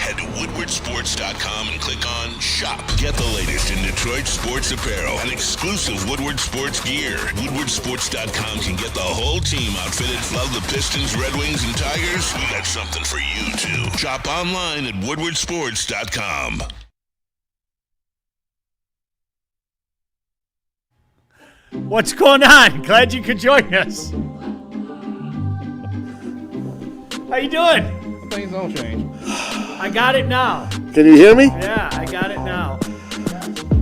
Head to woodwardsports.com and click on Shop. Get the latest in Detroit sports apparel and exclusive Woodward sports gear. Woodwardsports.com can get the whole team outfitted. Love the Pistons, Red Wings, and Tigers? We got something for you, too. Shop online at woodwardsports.com. What's going on? Glad you could join us. How you doing? Things don't change. I got it now. Can you hear me? Yeah, I got it now.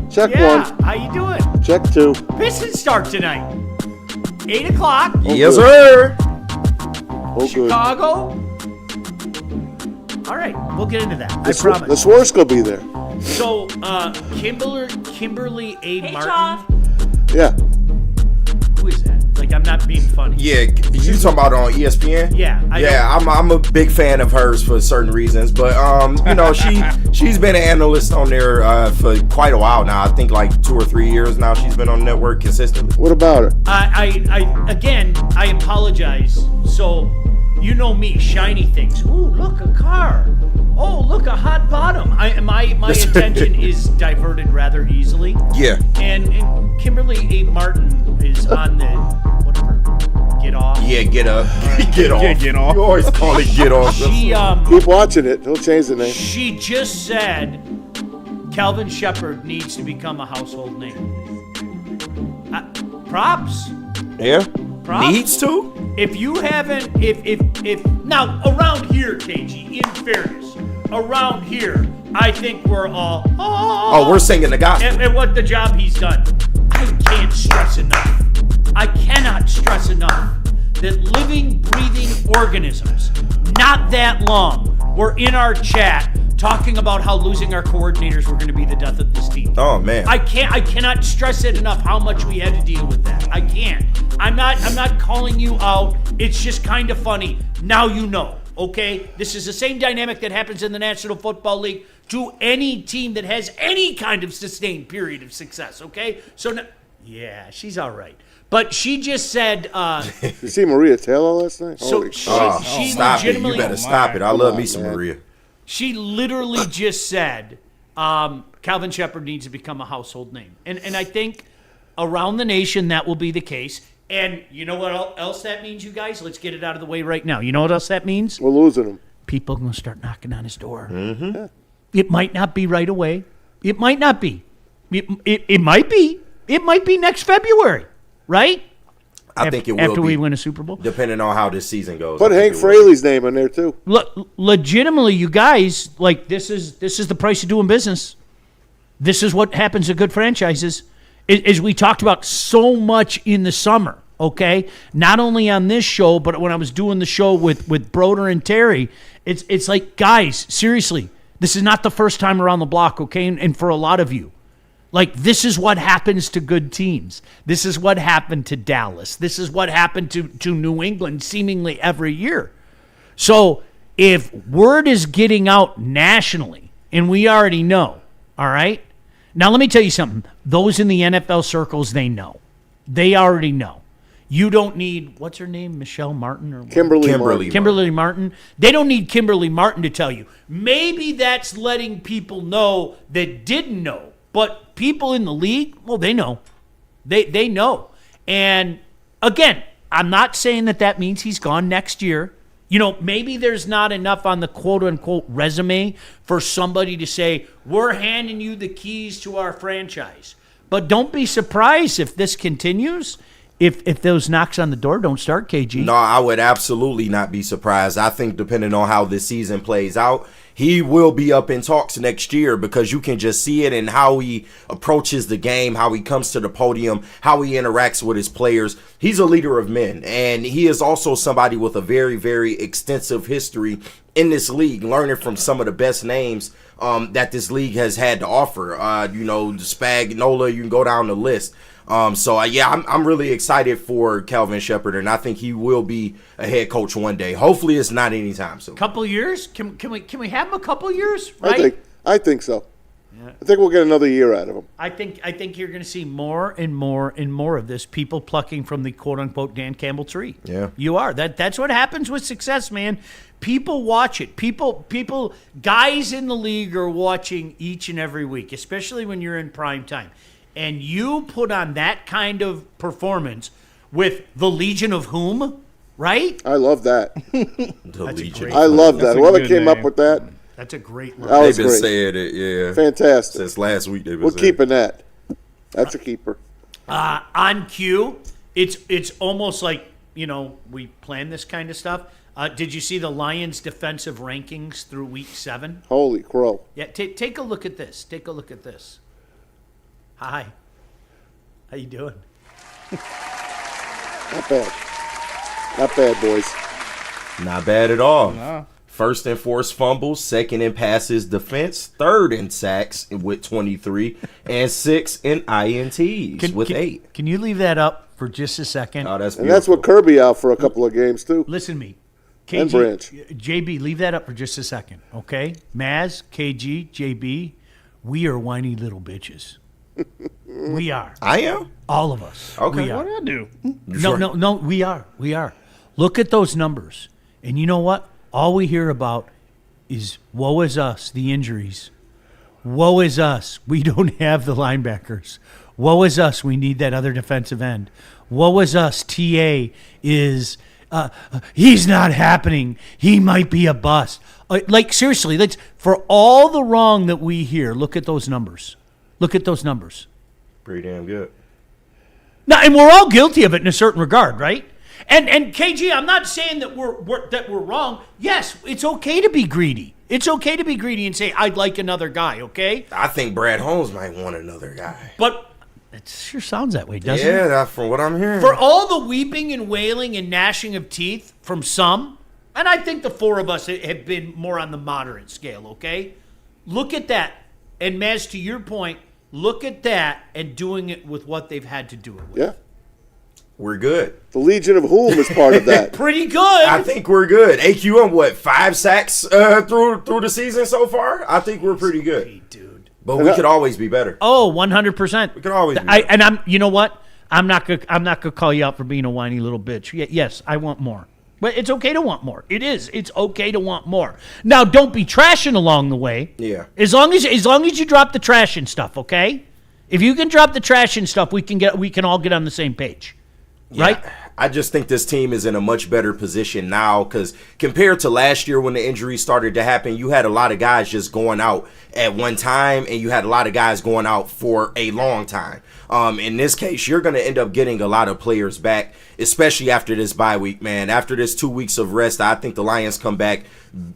Check Yeah, one. how you doing? Check two. Pistons start tonight. 8 o'clock. Yes, good. sir. Oh, good. Chicago. All right, we'll get into that. I The promise. Swersk will be there. So, Kimberly A. Hey, Martin. Choff. Yeah. Who is that? Like, I'm not being funny. Yeah, you talking about on ESPN? Yeah. I'm a big fan of hers for certain reasons, but she's been an analyst on there for quite a while now. I think like 2 or 3 years now. She's been on the network consistently. What about her? I apologize. So, you know me, shiny things. Ooh, look, a car. Oh, look, a hot bottom. My attention is diverted rather easily. Yeah. And Kimberly A. Martin is on the whatever. Get off. Yeah, get up. Get off. Get off. You always call it get off. She Keep watching it. He'll change the name. she just said Calvin Shepard needs to become a household name. Props. Yeah. Props. Needs to? If you haven't, if now around here, KG, in fairness, around here, I think we're all Oh, we're singing the gospel. and what the job he's done. I can't stress enough. I cannot stress enough that living, breathing organisms, not that long, were in our chat talking about how losing our coordinators were going to be the death of this team. Oh man. I cannot stress it enough how much we had to deal with that. I can't. I'm not calling you out. It's just kind of funny. Now you know, okay? This is the same dynamic that happens in the National Football League to any team that has any kind of sustained period of success, okay? So now, yeah, she's all right. But she just said You see Maria Taylor last night? so Holy she, Oh, she stop it. You legitimately better stop it. I love me some man. Maria. she literally just said Calvin Shepard needs to become a household name. And I think around the nation that will be the case. And you know what else that means, you guys? Let's get it out of the way right now. You know what else that means? We're losing him. People are going to start knocking on his door. Mm-hmm. It might not be right away. It might not be. It might be. It might be next February, right? I think it will after be, we win a Super Bowl. depending on how this season goes. Put I think Hank it will. Fraley's name in there too. Legitimately, you guys, like this is the price of doing business. This is what happens to good franchises. As we talked about so much in the summer, okay? Not only on this show, but when I was doing the show with Broder and Terry, it's like, guys, seriously, this is not the first time around the block, okay? And for a lot of you, like, this is what happens to good teams. This is what happened to Dallas. This is what happened to New England seemingly every year. So if word is getting out nationally, and we already know, all right? Now, let me tell you something. Those in the NFL circles, they know. They already know. You don't need, what's her name, Michelle Martin? Or what? Kimberly. Martin. They don't need Kimberly Martin to tell you. Maybe that's letting people know that didn't know. But people in the league, well, they know. They know. And, again, I'm not saying that means he's gone next year. You know, maybe there's not enough on the quote-unquote resume for somebody to say, we're handing you the keys to our franchise. But don't be surprised if this continues, if those knocks on the door don't start, KG. No, I would absolutely not be surprised. I think depending on how this season plays out, he will be up in talks next year because you can just see it in how he approaches the game, how he comes to the podium, how he interacts with his players. He's a leader of men, and he is also somebody with a very, very extensive history in this league, learning from some of the best names that this league has had to offer. Spagnola, you can go down the list. I'm really excited for Calvin Shepard, and I think he will be a head coach one day. Hopefully, it's not anytime soon. Couple years? Can we have him a couple years? Right? I think so. I think we'll get another year out of him. I think you're going to see more and more and more of this, people plucking from the quote-unquote Dan Campbell tree. Yeah. You are. That's what happens with success, man. People watch it. People, guys in the league are watching each and every week, especially when you're in prime time. And you put on that kind of performance with the Legion of Whom, right? I love that. The Legion. I love that. That's a Whoever good came up name. with that, That's a great that line. was They've been great. saying it, yeah. Fantastic. Since last week, they've been We're saying keeping that. That's a keeper. On cue, it's almost like, we plan this kind of stuff. Did you see the Lions' defensive rankings through week 7? Holy crow. Yeah, take a look at this. Take a look at this. Hi. How you doing? Not bad. Not bad, boys. Not bad at all. First in forced fumbles, second in passes defense, third in sacks with 23, and sixth in INTs with 8. Can you leave that up for just a second? Oh, that's And that's what beautiful. Kirby out for a couple of games, too. Listen to me. And Branch. JB, leave that up for just a second, okay? Maz, KG, JB, we are whiny little bitches. We are. I am? All of us. Okay. We are. What did I do? No, we are. We are. Look at those numbers. And you know what? All we hear about is woe is us, the injuries. Woe is us. We don't have the linebackers. Woe is us. We need that other defensive end. Woe is us. TA is he's not happening. He might be a bust. Like seriously, for all the wrong that we hear, look at those numbers. Look at those numbers. Pretty damn good. Now, and we're all guilty of it in a certain regard, right? And KG, I'm not saying that we're wrong. Yes, it's okay to be greedy. It's okay to be greedy and say I'd like another guy. Okay, I think Brad Holmes might want another guy. but it sure sounds that way, doesn't Yeah, it? that's from what I'm hearing. For all the weeping and wailing and gnashing of teeth from some, and I think the four of us have been more on the moderate scale. Okay, look at that, and Maz, to your point, look at that and doing it with what they've had to do it with. Yeah. We're good. The Legion of Whom is part of that. Pretty good. I think we're good. AQ on what, 5 sacks through the season so far? I think we're pretty good. Hey, dude. But we could always be better. Oh, 100%. We could always be better. And I'm. You know what? I'm not gonna call you out for being a whiny little bitch. Yes, I want more. But it's okay to want more. It is. It's okay to want more. Now, don't be trashing along the way. Yeah. As long as you drop the trash and stuff, okay? If you can drop the trash and stuff, we can all get on the same page. Right? Yeah, I just think this team is in a much better position now because compared to last year when the injuries started to happen, you had a lot of guys just going out at one time and you had a lot of guys going out for a long time. In this case, you're going to end up getting a lot of players back, especially after this bye week, man. After this 2 weeks of rest, I think the Lions come back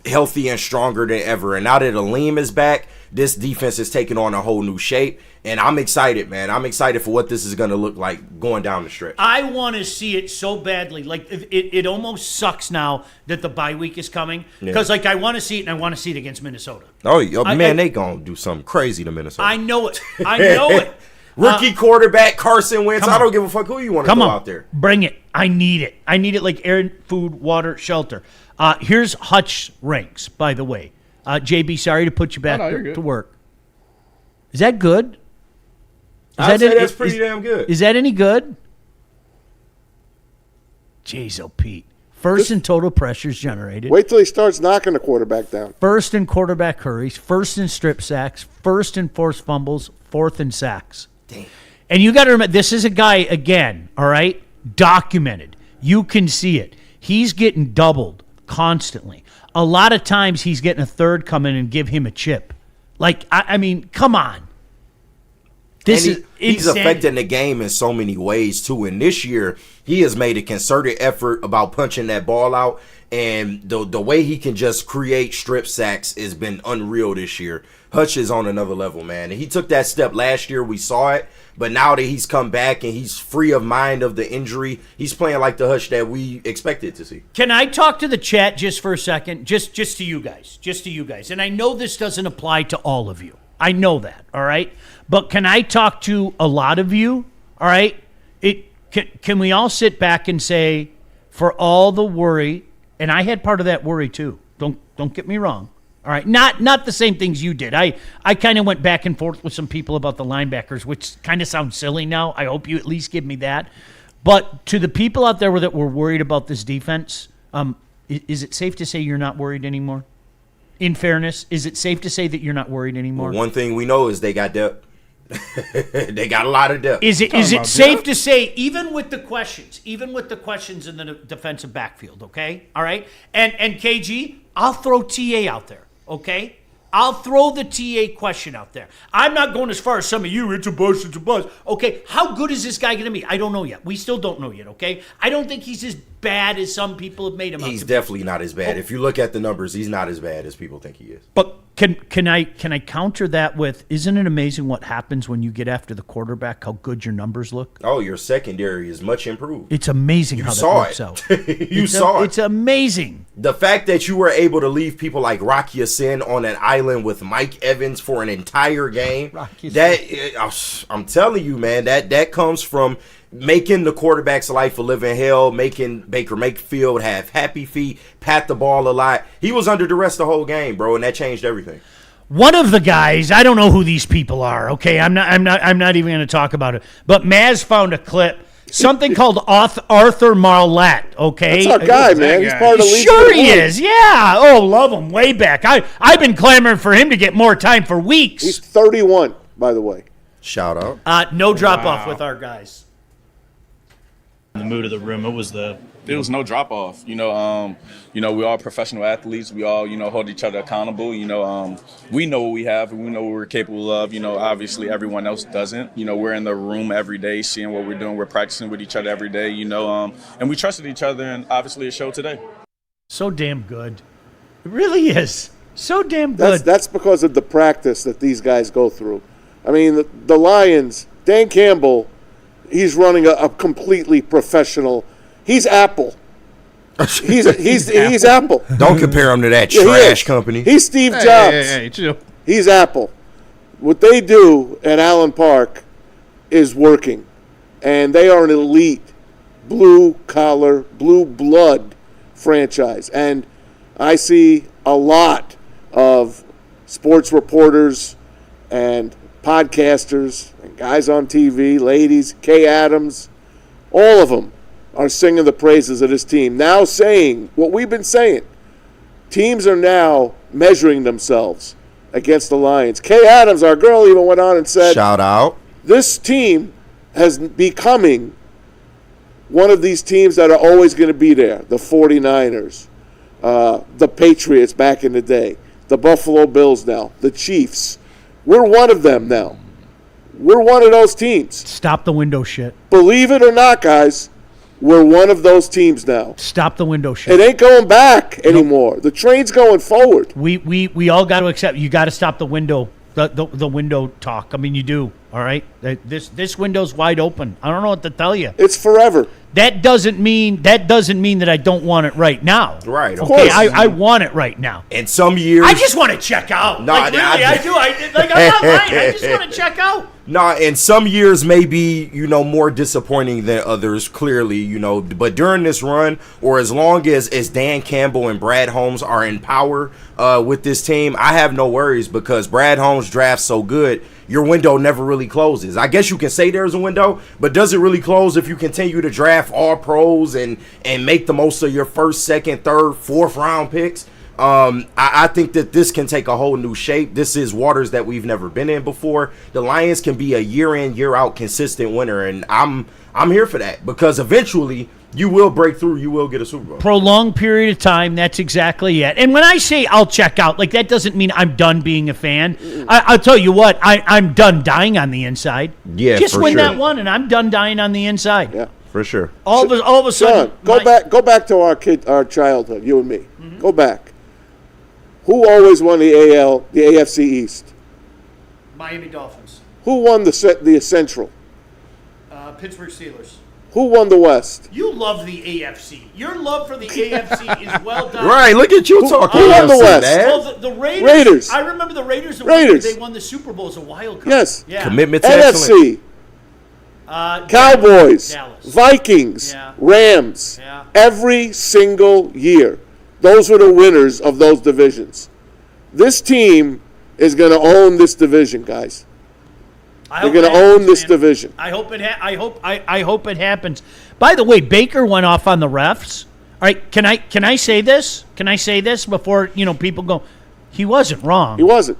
healthy and stronger than ever. And now that Aleem is back, this defense is taking on a whole new shape. And I'm excited, man. I'm excited for what this is going to look like going down the stretch. I want to see it so badly. Like, it almost sucks now that the bye week is coming. Because, I want to see it, and I want to see it against Minnesota. Oh, man, they going to do something crazy to Minnesota. I know it. I know it. Rookie quarterback Carson Wentz. I don't give a fuck who you want to Come go on, out there. Bring it. I need it. I need it like air, food, water, shelter. Here's Hutch ranks, by the way. JB, sorry to put you back you're good. to work. Is that good? I'd say that's pretty damn good. Is that any good? Jeez, oh, Pete. First in total pressures generated. Wait till he starts knocking the quarterback down. First in quarterback hurries. First in strip sacks. First in forced fumbles. Fourth in sacks. Damn. And you got to remember, this is a guy, again, all right, documented. You can see it. He's getting doubled constantly. A lot of times he's getting a third come in and give him a chip. Like, I mean, come on. This is he's insanity. affecting the game in so many ways, too. And this year, he has made a concerted effort about punching that ball out. And the way he can just create strip sacks has been unreal this year. Hutch is on another level, man. And he took that step last year. We saw it. But now that he's come back and he's free of mind of the injury, he's playing like the Hutch that we expected to see. Can I talk to the chat just for a second? Just to you guys. Just to you guys. And I know this doesn't apply to all of you. I know that, all right? But can I talk to a lot of you, all right? Can we all sit back and say, for all the worry, and I had part of that worry too. Don't get me wrong. All right, not the same things you did. I kind of went back and forth with some people about the linebackers, which kind of sounds silly now. I hope you at least give me that. But to the people out there that were worried about this defense, is it safe to say you're not worried anymore? In fairness, is it safe to say that you're not worried anymore? One thing we know is they got depth. They got a lot of depth. Is it safe to say, even with the questions in the defensive backfield, okay? All right? And KG, I'll throw TA out there, okay? I'll throw the TA question out there. I'm not going as far as some of you. It's a bust. Okay, how good is this guy going to be? I don't know yet. We still don't know yet, okay? I don't think he's as bad as some people have made him out to be. He's definitely not as bad. If you look at the numbers, he's not as bad as people think he is. But can I counter that with, isn't it amazing what happens when you get after the quarterback, how good your numbers look? Oh, your secondary is much improved. It's amazing how that works out. You saw it. It's amazing. The fact that you were able to leave people like Rocky Sin on an island with Mike Evans for an entire game, I'm telling you, man, that comes from making the quarterback's life a living hell, making Baker Mayfield have happy feet, pat the ball a lot. He was under duress the whole game, bro, and that changed everything. One of the guys, I don't know who these people are. Okay, I'm not even going to talk about it. But Maz found a clip, something called Arthur Marlette. Okay, that's our guy, man. He's part of the league. Sure, he is. Yeah. Oh, love him way back. I've been clamoring for him to get more time for weeks. He's 31, by the way. Shout out. No drop off with our guys. The mood of the room. There was no drop off. We all professional athletes. We all, hold each other accountable. We know what we have and we know what we're capable of. Obviously everyone else doesn't. We're in the room every day, seeing what we're doing. We're practicing with each other every day. And we trusted each other, and obviously it showed today. So damn good. It really is. So damn good. That's because of the practice that these guys go through. I mean, the Lions, Dan Campbell, he's running a completely professional. He's Apple. He's Apple. Don't compare him to that trash company. He's Steve Jobs. Hey, chill. He's Apple. What they do at Allen Park is working, and they are an elite blue-collar, blue-blood franchise. And I see a lot of sports reporters and podcasters and guys on TV, ladies, Kay Adams, all of them are singing the praises of this team. Now saying what we've been saying. Teams are now measuring themselves against the Lions. Kay Adams, our girl, even went on and said, shout out. This team has becoming one of these teams that are always going to be there. The 49ers, the Patriots back in the day, the Buffalo Bills now, the Chiefs. We're one of them now. We're one of those teams. Stop the window shit. Believe it or not, guys, we're one of those teams now. Stop the window shit. It ain't going back anymore. Nope. The train's going forward. We all got to accept. You got to stop the window. The window talk. I mean, you do. All right. This window's wide open. I don't know what to tell you. It's forever. That doesn't mean that I don't want it right now. Right. Of Okay. course. I want it right now. In some years, I just want to check out. No, really, I do. I'm not lying. I just want to check out. No, and some years may be, more disappointing than others, clearly, But during this run, or as long as Dan Campbell and Brad Holmes are in power with this team, I have no worries because Brad Holmes drafts so good, your window never really closes. I guess you can say there's a window, but does it really close if you continue to draft all pros and make the most of your first, second, third, fourth round picks? I think that this can take a whole new shape. This is waters that we've never been in before. The Lions can be a year in, year out consistent winner, and I'm here for that because eventually you will break through. You will get a Super Bowl. Prolonged period of time. That's exactly it. And when I say I'll check out, that doesn't mean I'm done being a fan. I'll tell you what, I'm done dying on the inside. Yeah, just for win sure. that one, and I'm done dying on the inside. Yeah, for sure. All of a sudden, John, go back to our childhood. You and me. Mm-hmm. Go back. Who always won the AFC East? Miami Dolphins. Who won the Central? Pittsburgh Steelers. Who won the West? You love the AFC. Your love for the AFC is well done. Right, look at you talking. Who won the West? Well, the Raiders. I remember the Raiders. They won the Super Bowl as a wild card. Yes. Yeah. Commitment to NFC. Cowboys. Dallas. Vikings. Yeah. Rams. Yeah. Every single year. Those were the winners of those divisions. This team is going to own this division, guys. They're going to own this division. I hope it. I hope it happens. By the way, Baker went off on the refs. All right, can I say this? Can I say this before people go? He wasn't wrong. He wasn't.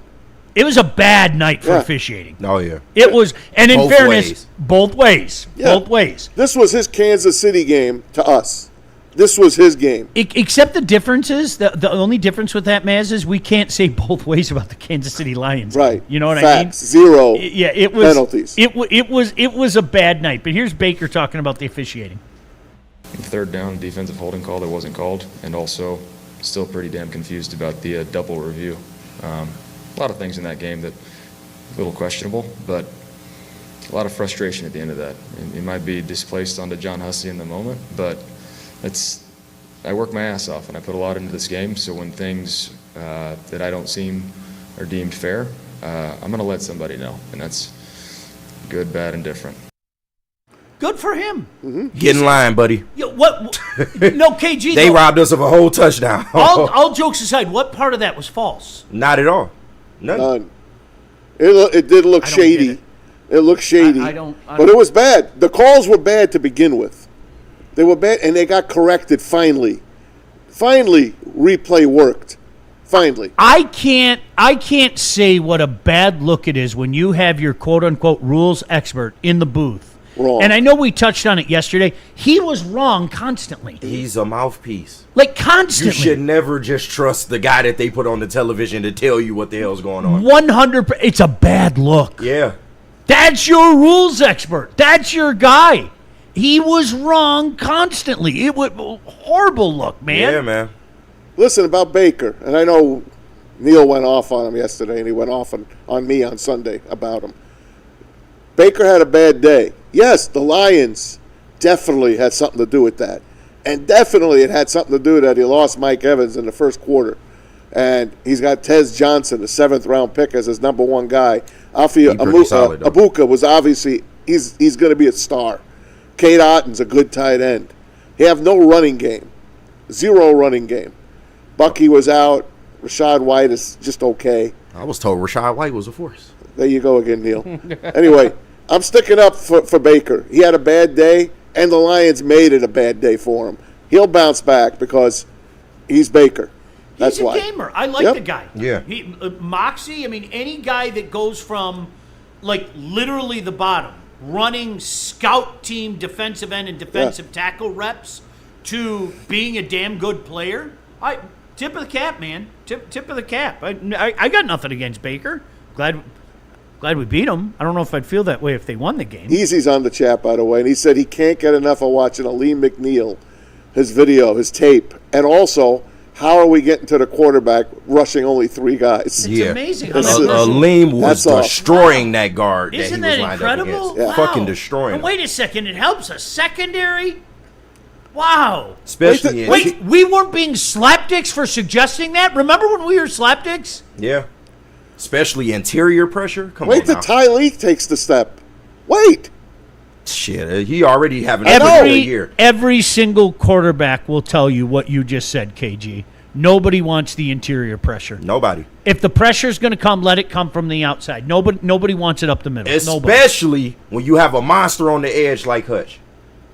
It was a bad night for officiating. Oh, yeah. It was, and in Both fairness, ways. both ways. Yeah. Both ways. This was his Kansas City game to us. This was his game. Except the difference is, the only difference with that, Maz, is we can't say both ways about the Kansas City Lions. Right. You know what Facts. I mean? Zero Yeah, it was penalties. It was a bad night. But here's Baker talking about the officiating. Third down, defensive holding call that wasn't called, and also still pretty damn confused about the double review. A lot of things in that game that a little questionable, but a lot of frustration at the end of that. It might be displaced onto John Hussey in the moment, but I work my ass off and I put a lot into this game. So when things that I don't seem are deemed fair, I'm going to let somebody know, and that's good, bad, and different. Good for him. Get in line, buddy. Yeah, what? No, KG. They no, robbed us of a whole touchdown. all jokes aside, what part of that was false? Not at all. None. None. It did look I don't shady. get It looked shady. I don't- But it was bad. The calls were bad to begin with. They were bad, and they got corrected finally. Finally, replay worked. Finally. I can't say what a bad look it is when you have your quote unquote rules expert in the booth. Wrong. And I know we touched on it yesterday. He was wrong constantly. He's a mouthpiece. Like constantly. You should never just trust the guy that they put on the television to tell you what the hell's going on. 100%. It's a bad look. Yeah. That's your rules expert. That's your guy. He was wrong constantly. It was a horrible look, man. Yeah, man. Listen, about Baker, and I know Neil went off on him yesterday, and he went off on me on Sunday about him. Baker had a bad day. Yes, the Lions definitely had something to do with that. And definitely it had something to do with that he lost Mike Evans in the first quarter. And he's got Tez Johnson, the 7th-round pick, as his number one guy. Alfie pretty solid, though. Abuka was obviously – he's going to be a star. Kate Otten's a good tight end. He have no running game. Zero running game. Bucky was out. Rashad White is just okay. I was told Rashad White was a force. There you go again, Neil. Anyway, I'm sticking up for Baker. He had a bad day, and the Lions made it a bad day for him. He'll bounce back because he's Baker. That's He's a why. gamer. I like Yep. the guy. Yeah. Moxie, I mean, any guy that goes from, like, literally the bottom, running scout team defensive end and defensive tackle reps to being a damn good player, tip of the cap, man. Tip of the cap. I got nothing against Baker. Glad we beat him. I don't know if I'd feel that way if they won the game. Easy's on the chat, by the way, and he said he can't get enough of watching Aleem McNeil, his video, his tape, and also how are we getting to the quarterback rushing only 3 guys? It's Yeah. amazing. Aleem was That's all. destroying that guard Isn't that he was that lined incredible? up against. Wow. Fucking destroying And him. wait a second, it helps us. Secondary? Wow. Especially in Wait, we weren't being slapdicks for suggesting that? Remember when we were slapdicks? yeah. Especially interior pressure. Come Wait on till now. Tyleek takes the step. Wait. Shit, he already having a good year. Every single quarterback will tell you what you just said, KG. Nobody wants the interior pressure. Nobody. If the pressure's going to come, let it come from the outside. Nobody wants it up the middle. Nobody. Especially when you have a monster on the edge like Hutch.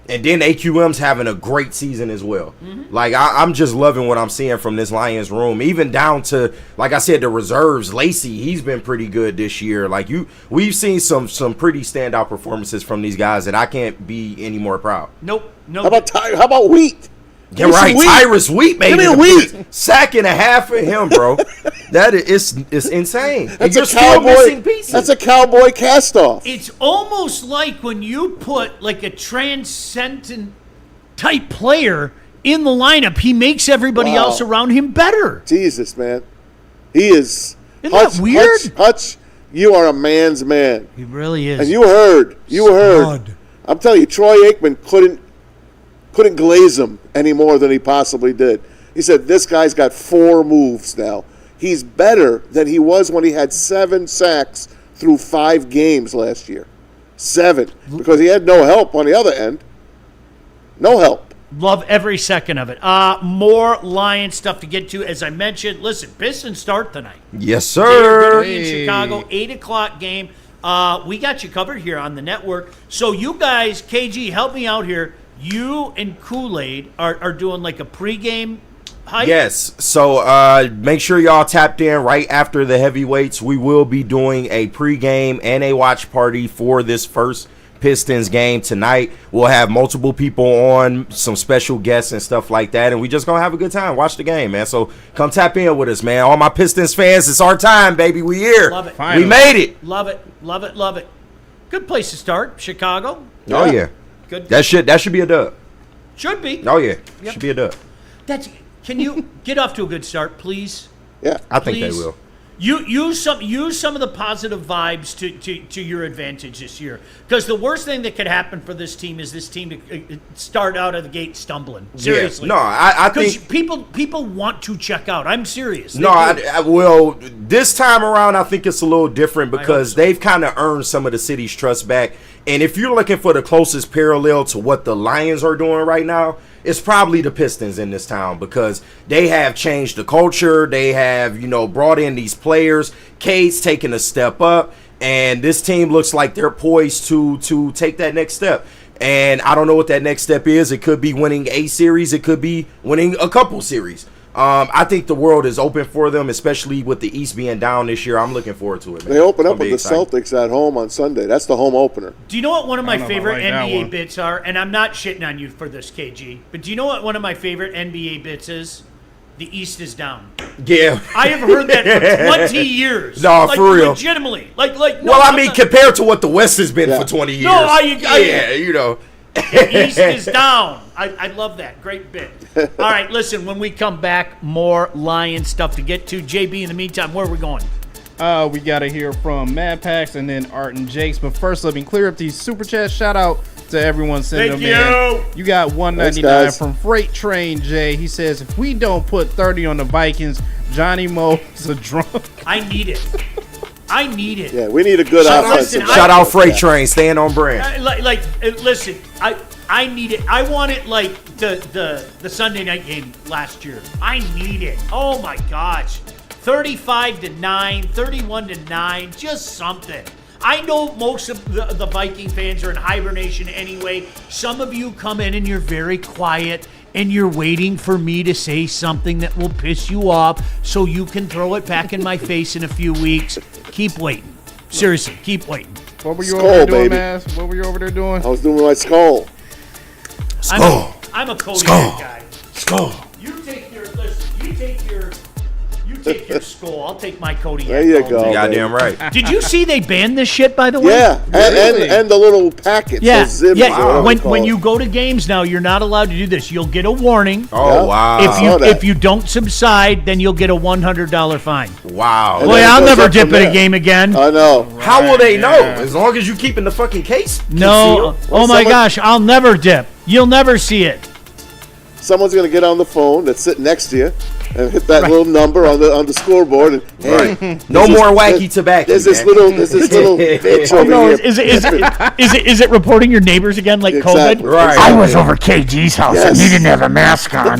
And then AQM's having a great season as well. Mm-hmm. Like, I'm just loving what I'm seeing from this Lions room. Even down to, like I said, the reserves. Lacey, he's been pretty good this year. Like, we've seen some pretty standout performances from these guys, and I can't be any more proud. Nope. How about Wheat? Yeah, right. Tyrus Wheat made Give me it. a Wheat. Sack and a half for him, bro. That is it's insane. And That's you're a still missing cowboy. pieces. That's a cowboy cast-off. It's almost like when you put like a transcendent type player in the lineup, he makes everybody Wow. else around him better. Jesus, man. He is. Isn't that weird? Hutch, you are a man's man. He really is. And you heard. I'm telling you, Troy Aikman couldn't glaze him any more than he possibly did. He said, this guy's got 4 moves now. He's better than he was when he had 7 sacks through 5 games last year. 7. Because he had no help on the other end. No help. Love every second of it. More Lion stuff to get to. As I mentioned, listen, Pistons start tonight. Yes, They're sir. gonna be in Chicago, 8 o'clock game. We got you covered here on the network. So you guys, KG, help me out here. You and Kool-Aid are doing like a pregame hype? Yes. So make sure y'all tapped in right after the heavyweights. We will be doing a pregame and a watch party for this first Pistons game tonight. We'll have multiple people on, some special guests and stuff like that, and we just gonna have a good time. Watch the game, man. So come tap in with us, man. All my Pistons fans, it's our time, baby. We here. Love it. Finally. We made it. Love it. Love it. Love it. Good place to start. Chicago. Oh yeah. Good. That should be a dub. Should be. Oh yeah. Yep. Should be a dub. Can you get off to a good start, please? Yeah. I think they Please. will. Use some of the positive vibes to your advantage this year. Because the worst thing that could happen for this team is this team to start out of the gate stumbling. Seriously. Yeah. No, I Because think people want to check out. I'm serious. They no, do. well, this time around, I think it's a little different because so. they've kind of earned some of the city's trust back. And if you're looking for the closest parallel to what the Lions are doing right now, it's probably the Pistons in this town because they have changed the culture. They have, brought in these players. Cade's taking a step up, and this team looks like they're poised to take that next step. And I don't know what that next step is. It could be winning a series. It could be winning a couple series. I think the world is open for them, especially with the East being down this year. I'm looking forward to it, man. They open up I'll be with the excited. Celtics at home on Sunday. That's the home opener. Do you know what one of my I don't know if I favorite like that NBA one. bits are? And I'm not shitting on you for this, KG. But do you know what one of my favorite NBA bits is? The East is down. Yeah. I have heard that for 20 years. No, like, for real. Legitimately. Like. No, Well, I I'm mean, not- compared to what the West has been Yeah. for 20 years. No, The East is down. I love that. Great bit. All right, listen, when we come back, more Lion stuff to get to. JB, in the meantime, where are we going? We got to hear from Mad Pax and then Art and Jakes. But first, let me clear up these super chats. Shout out to everyone sending Thank them in. you. You got Thanks, $1.99 guys. from Freight Train Jay. He says, if we don't put 30 on the Vikings, Johnny Mo's a drunk. I need it. I need it. Yeah, we need a good Shout- offensive. listen, Shout out Freight Yeah. Train, staying on brand. Listen, I need it. I want it like the Sunday night game last year. I need it. Oh my gosh. 35-9, 31-9, just something. I know most of the Viking fans are in hibernation anyway. Some of you come in and you're very quiet and you're waiting for me to say something that will piss you off so you can throw it back in my face in a few weeks. Keep waiting. Seriously, keep waiting. What were you Skull, over there doing, baby. Maz? What were you over there doing? I was doing my skull. I'm a Kodiak guy. Skull. You take your skull. I'll take my Kodiak. There you all go. day. Goddamn right. Did you see they banned this shit, by the way? Yeah, Really? and the little packets. Yeah. those zibs, Yeah. or whatever When they're called. when you go to games now, you're not allowed to do this. You'll get a warning. Oh, Yeah. wow. saw that. If you don't subside, then you'll get a $100 fine. Wow. And Boy, then it I'll goes never up dip from at a there. game again. I know. How will they know? Yeah. As long as you keep in the fucking case? No. concealed? Oh my someone- gosh, I'll never dip. You'll never see it. Someone's gonna get on the phone that's sitting next to you and hit that little number on the scoreboard and hey, Right. No more wacky tobacco. there's this man. little bitch over No, here. is it reporting your neighbors again like Exactly. COVID? Right. I was over KG's house and he Yes. didn't have a mask on.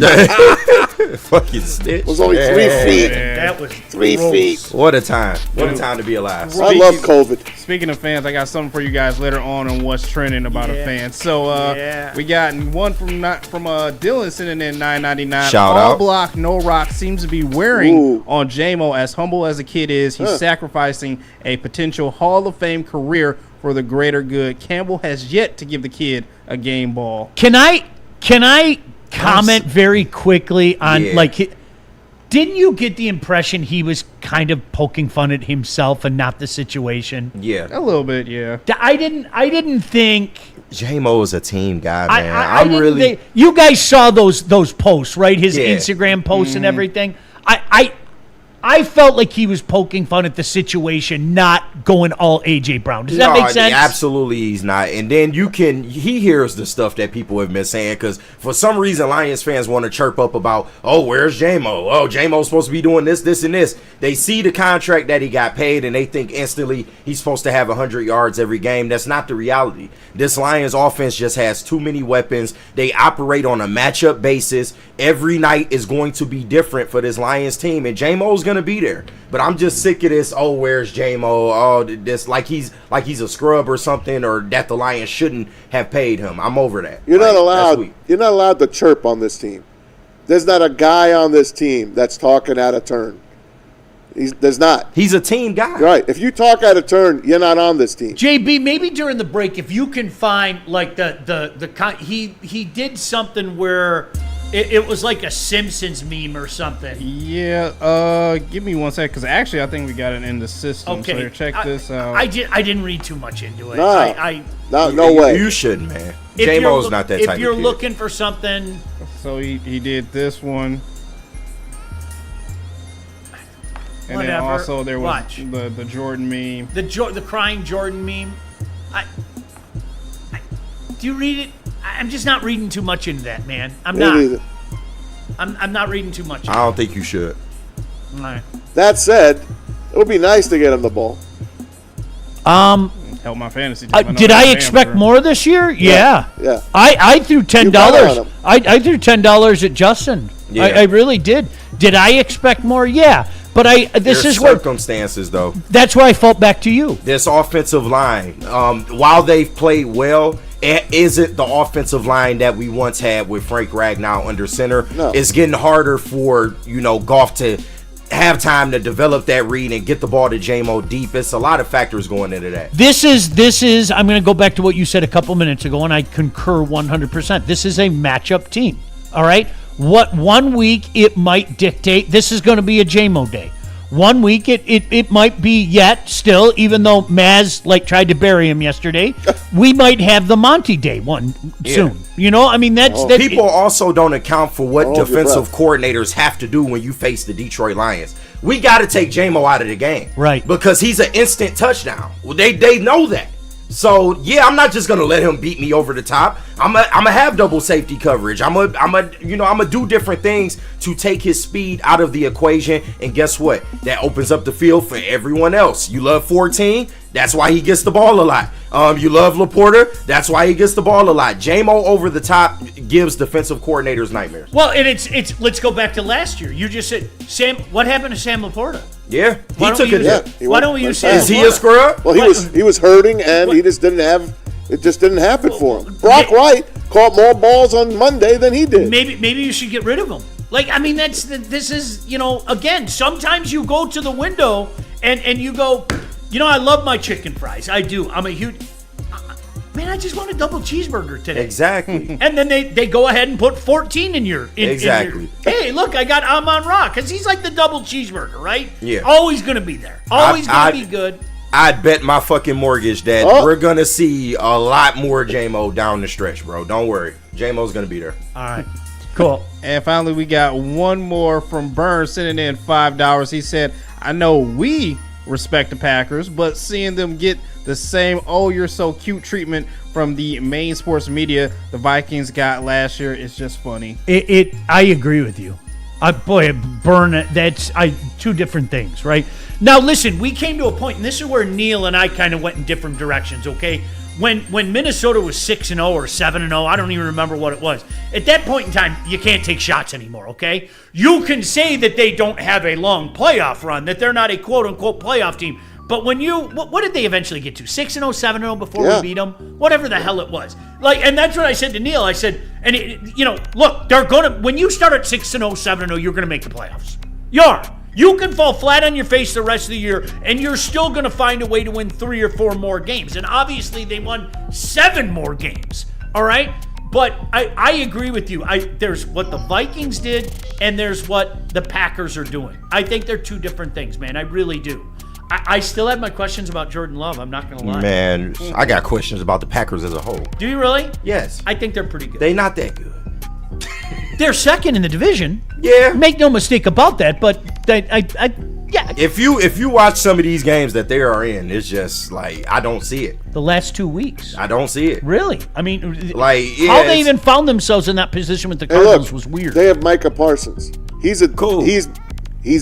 Fucking snitch. It was only 3 feet. That was 3 gross. feet. What a time. What a time to be alive. I love COVID. Speaking of fans, I got something for you guys later on what's trending about a fan. So we got one from Dylan sending in $9.99. Shout All out. block, no rock seems to be wearing Ooh. on J-Mo. As humble as a kid is, he's sacrificing a potential Hall of Fame career for the greater good. Campbell has yet to give the kid a game ball. Can I comment very quickly on Yeah. didn't you get the impression he was kind of poking fun at himself and not the situation? Yeah. A little bit, yeah. I didn't think J-Mo is a team guy, man. I I'm didn't really. think, you guys saw those posts, right? His Yeah. Instagram posts and everything. I felt like he was poking fun at the situation, not going all A.J. Brown. Does that make sense? Absolutely, he's not. And then he hears the stuff that people have been saying, because for some reason, Lions fans want to chirp up about, oh, where's J-Mo? Oh, J-Mo's supposed to be doing this, this, and this. They see the contract that he got paid, and they think instantly he's supposed to have 100 yards every game. That's not the reality. This Lions offense just has too many weapons. They operate on a matchup basis. Every night is going to be different for this Lions team, and J-Mo's going to be there. But I'm just sick of this, oh, where's J-Mo? Oh, this like he's a scrub or something, or that the Lions shouldn't have paid him. I'm over that. You're not allowed to chirp on this team. There's not a guy on this team that's talking out of turn. There's not. He's a team guy. Right. If you talk out of turn, you're not on this team. JB, maybe during the break, if you can find like he did something where it was like a Simpsons meme or something. Yeah. Give me 1 second, because actually I think we got it in the system. Okay. So here, check this out. I didn't read too much into it. No way. You shouldn't, man. J-Mo's not that type of kid. If you're looking for something. So he did this one. And whatever. then also there was Watch. the Jordan meme. The crying Jordan meme. Do you read it? I'm just not reading too much into that, man. I'm not. Either. I'm not reading too much. I don't think you should. All right. That said, it would be nice to get him the ball. Help my fantasy team. Did I expect more this year? Yeah. I threw $10. I threw $10 at Justin. Yeah. I really did. Did I expect more? Yeah. But this is where circumstances, though. That's where I felt back to you. This offensive line, while they've played well, it isn't the offensive line that we once had with Frank Ragnow under center. No. It's getting harder for Goff to have time to develop that read and get the ball to J-Mo deep. It's a lot of factors going into that. This is. I'm going to go back to what you said a couple minutes ago, and I concur 100%. This is a matchup team. All right. What 1 week it might dictate. This is going to be a J-Mo day. 1 week it might be yet still, even though Maz tried to bury him yesterday. We might have the Monty day soon. I mean that's people also don't account for what defensive coordinators have to do when you face the Detroit Lions. We got to take J-Mo out of the game, right? Because he's an instant touchdown. Well, they know that. So yeah, I'm not just gonna let him beat me over the top. I'm gonna have double safety coverage. I'm gonna do different things to take his speed out of the equation. And guess what? That opens up the field for everyone else. You love 14. That's why he gets the ball a lot. You love Laporta. That's why he gets the ball a lot. J-Mo over the top gives defensive coordinators nightmares. Well, and it's let's go back to last year. You just said, Sam, what happened to Sam Laporta? Yeah, he took it. Why don't we use Sam? Is he a scrub? Well, he was hurting, and he just didn't have. It just didn't happen for him. Brock Wright caught more balls on Monday than he did. Maybe you should get rid of him. This is again. Sometimes you go to the window and you go, I love my chicken fries. I do. I'm a huge. Man, I just want a double cheeseburger today. Exactly. And then they go ahead and put 14 in your. Exactly. Hey, look, I got Amon-Ra because he's like the double cheeseburger, right? Yeah. Always going to be there. Always going to be good. I'd bet my fucking mortgage that we're going to see a lot more J-Mo down the stretch, bro. Don't worry. J-Mo's going to be there. All right. Cool. And finally, we got one more from Burns sending in $5. He said, I know we respect the Packers, but seeing them get the same you're so cute treatment from the main sports media the Vikings got last year is just funny. I agree with you. Burn, that's two different things, right? Now listen, we came to a point, and this is where Neil and I kind of went in different directions, okay? When Minnesota was 6-0 or 7-0, I don't even remember what it was. At that point in time, you can't take shots anymore, okay? You can say that they don't have a long playoff run, that they're not a quote-unquote playoff team. But when what did they eventually get to? 6-0, 7-0 before we beat them? Whatever the hell it was. And that's what I said to Neil. I said, look, they're going to, when you start at 6-0, 7-0, you're going to make the playoffs. You are. You can fall flat on your face the rest of the year, and you're still going to find a way to win 3 or 4 more games. And obviously, they won 7 more games. All right? But I agree with you. There's what the Vikings did, and there's what the Packers are doing. I think they're two different things, man. I really do. I still have my questions about Jordan Love. I'm not going to lie. Man, I got questions about the Packers as a whole. Do you really? Yes. I think they're pretty good. They're not that good. They're second in the division. Yeah. Make no mistake about that, but Yeah. If you watch some of these games that they are in, it's just like I don't see it. The last 2 weeks. I don't see it. Really? I mean, Like how they even found themselves in that position with the Cardinals was weird. They have Micah Parsons. He's a Cool. He's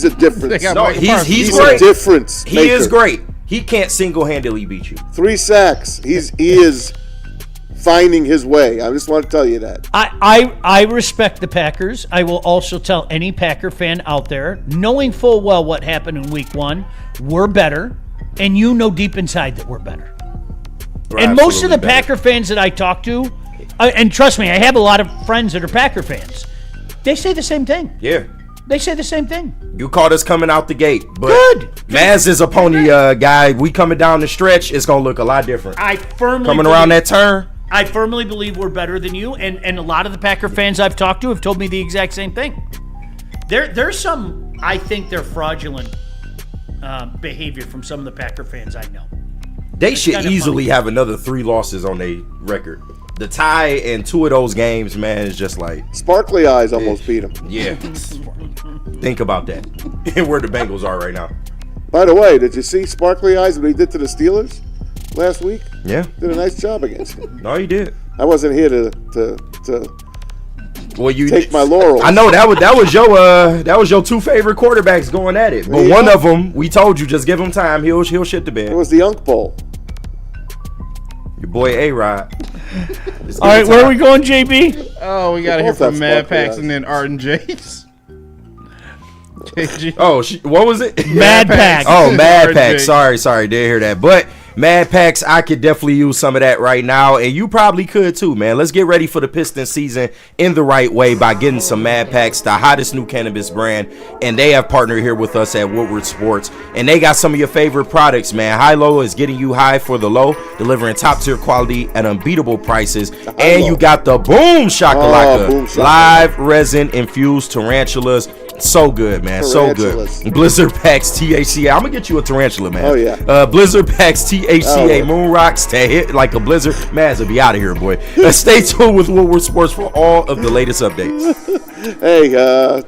a difference. They got No, Micah he's Parsons. He's great. a difference. He is great. He can't single-handedly beat you. 3 sacks. He is finding his way. I just want to tell you that. I respect the Packers. I will also tell any Packer fan out there, knowing full well what happened in week 1, we're better, and you know deep inside that we're better. And most of the Packer fans that I talk to, and trust me, I have a lot of friends that are Packer fans, they say the same thing. Yeah. They say the same thing. You caught us coming out the gate, but Good. Maz is a pony guy. We coming down the stretch, it's gonna look a lot different. I firmly Coming around that turn. I firmly believe we're better than you, and a lot of the Packer fans I've talked to have told me the exact same thing. There's some, I think they're fraudulent behavior from some of the Packer fans I know. They should kinda easily funny. have another 3 losses on their record. The tie in 2 of those games, man, is just like, Sparkly Eyes almost beat him. yeah. Think about that. And where the Bengals are right now. By the way, did you see Sparkly Eyes what he did to the Steelers last week? Yeah. Did a nice job against them. No, you did. I wasn't here to Well, you take my laurels. I know that was your 2 favorite quarterbacks going at it. But Yeah. one of them, we told you, just give him time. He'll shit the bed. It was the Unk Bowl. Your boy A-Rod. All right, where are we going, JB? Oh, we got to They hear both have from Mad sparkly Packs eyes. and then Art and Jace. KG. Oh, what was it? Mad Pack. Oh, Mad RJ. Pack. Sorry, didn't hear that. But Mad Packs, I could definitely use some of that right now, and you probably could too, man. Let's get ready for the Pistons season in the right way by getting some Mad Packs, the hottest new cannabis brand, and they have partnered here with us at Woodward Sports, and they got some of your favorite products, man. High Low is getting you high for the low, delivering top-tier quality at unbeatable prices, and you got the Boom Shakalaka, Boom Shakalaka. live resin-infused tarantulas. So good, man. So Tarantulas. good. Blizzard Packs THCA. I'm gonna get you a tarantula, man. Oh, yeah. Blizzard Packs THCA. Oh. Moon Rocks to hit like a blizzard. Maz will be out of here, boy. Stay tuned with Woodward Sports for all of the latest updates. Hey,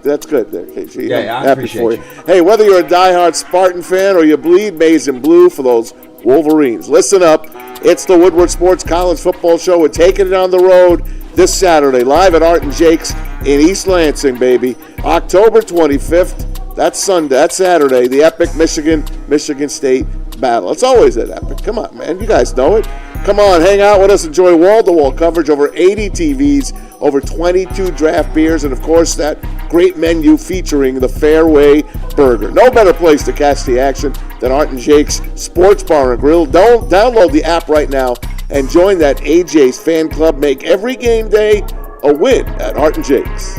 that's good there, KG. Yeah, I'm I happy appreciate for you. Hey, whether you're a diehard Spartan fan or you bleed maize and blue for those Wolverines, listen up. It's the Woodward Sports College Football Show. We're taking it on the road this Saturday, live at Art and Jake's in East Lansing, baby. October 25th. That's Sunday. That's Saturday. The epic Michigan State battle. It's always that epic. Come on, man. You guys know it. Come on, hang out with us. Enjoy wall-to-wall coverage. Over 80 TVs, over 22 draft beers, and, of course, that great menu featuring the Fairway Burger. No better place to catch the action than Art and Jake's Sports Bar and Grill. Don't download the app right now and join that AJ's fan club. Make every game day a win at Art and Jake's.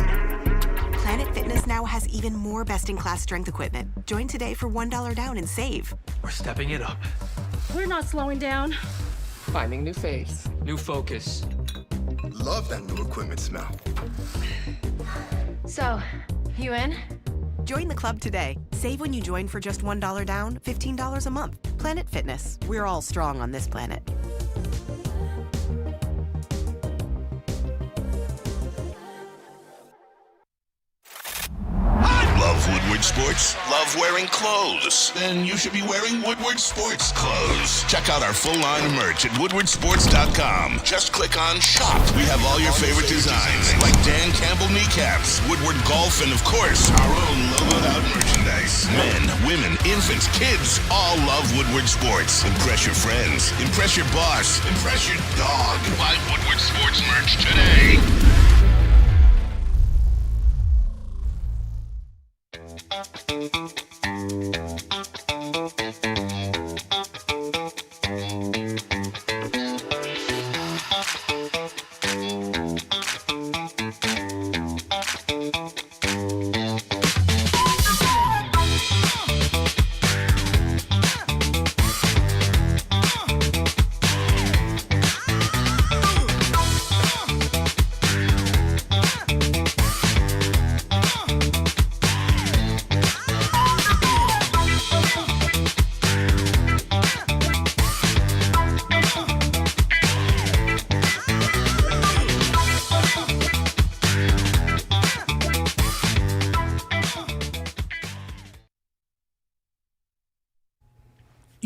Planet Fitness now has even more best-in-class strength equipment. Join today for $1 down and save. We're stepping it up. We're not slowing down. Finding new face. New focus. Love that new equipment smell. So, you in? Join the club today. Save when you join for just $1 down, $15 a month. Planet Fitness. We're all strong on this planet. Love Woodward Sports? Love wearing clothes? Then you should be wearing Woodward Sports clothes. Check out our full line of merch at woodwardsports.com. Just click on shop. We have all your favorite designs, like Dan Campbell kneecaps, Woodward golf, and of course, our own logoed out merchandise. Men, women, infants, kids all love Woodward Sports. Impress your friends. Impress your boss. Impress your dog. Buy Woodward Sports merch today.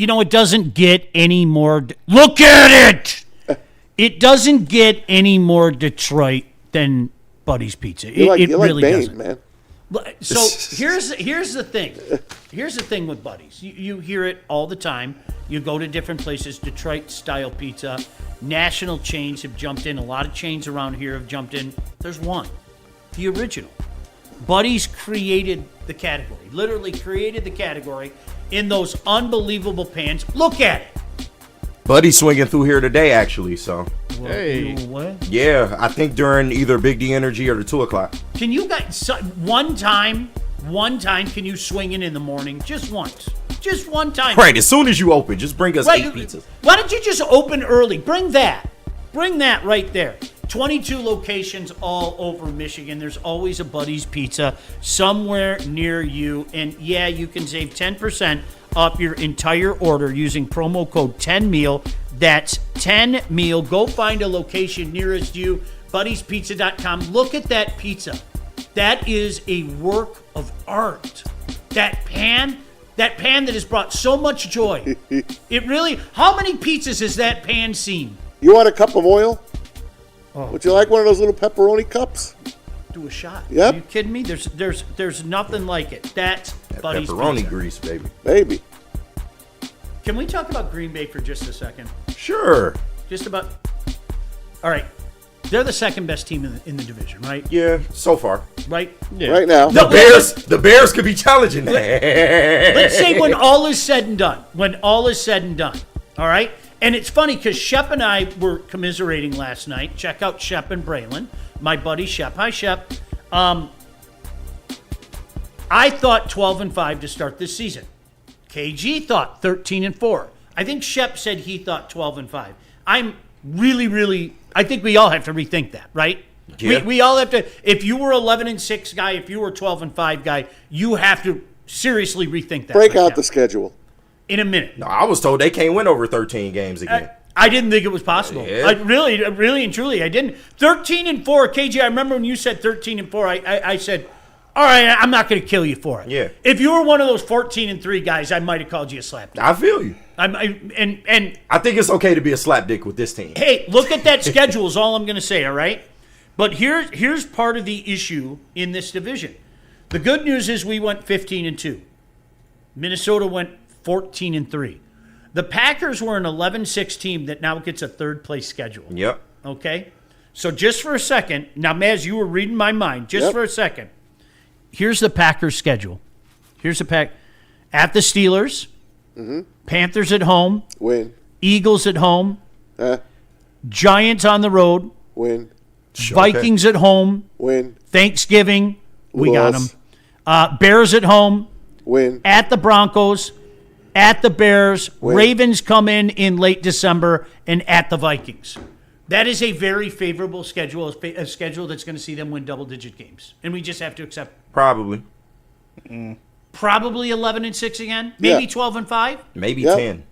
you know, it doesn't get any more. Look at it. It doesn't get any more Detroit than Buddy's Pizza. It really Bane, doesn't, man. So here's the thing. Here's the thing with Buddy's. You hear it all the time. You go to different places. Detroit style pizza. National chains have jumped in. A lot of chains around here have jumped in. There's one, the original. Buddy's created the category. Literally created the category in those unbelievable pans. Look at it. Buddy's swinging through here today, actually. So, Hey. What? yeah, I think during either Big D Energy or the 2 o'clock. Can you guys one time? Can you swing in the morning? Just once. Just one time. Right, as soon as you open, just bring us 8 pizzas. Why don't you just open early? Bring that right there. 22 locations all over Michigan. There's always a Buddy's Pizza somewhere near you. And yeah, you can save 10% off your entire order using promo code 10meal. That's 10meal. Go find a location nearest you. Buddy'sPizza.com. Look at that pizza. That is a work of art. That pan that has brought so much joy. It really, how many pizzas has that pan seen? You want a cup of oil? Oh. Would you like one of those little pepperoni cups? Do a shot. Yep. Are you kidding me? There's nothing like it. That's That Buddy's pepperoni Pizza. grease, baby. Baby. Can we talk about Green Bay for just a second? Sure. Just about. All right. They're the second best team in the division, right? Yeah, so far. Right? Yeah. Right now. The Bears could be challenging that. Let's say when all is said and done. When all is said and done. All right? And it's funny because Shep and I were commiserating last night. Check out Shep and Braylon, my buddy Shep. Hi, Shep. I thought 12-5 to start this season. KG thought 13-4. I think Shep said he thought 12-5. I'm really, I think we all have to rethink that, right? Yeah. We all have to. If you were 11-6 guy, if you were 12-5 guy, you have to seriously rethink that. Break right out now. the schedule. In a minute. No, I was told they can't win over 13 games again. I didn't think it was possible. Yeah. I really and truly, I didn't. 13-4, KJ. I remember when you said 13-4. I said, all right, I'm not going to kill you for it. Yeah. If you were one of those 14-3 guys, I might have called you a slap. I feel you. And I think it's okay to be a slapdick with this team. hey, look at that schedule is all I'm going to say. All right, but here's part of the issue in this division. The good news is we went 15-2. Minnesota went 14-3. The Packers were an 11-6 team that now gets a third place schedule. Yep. Okay? So just for a second, now, Maz, you were reading my mind. Just for a second. Here's the Packers schedule. Here's the Pack. At the Steelers. Mm-hmm. Panthers at home. Win. Eagles at home. Giants on the road. Win. Vikings at home. Win. Thanksgiving. We got Loss. them. Bears at home. Win. At the Broncos. At the Bears. Win. Ravens come in late December. And at the Vikings. That is a very favorable schedule, a schedule that's going to see them win double-digit games. And we just have to accept. Probably. Probably 11-6 again? Maybe 12-5? Maybe Yep. 10.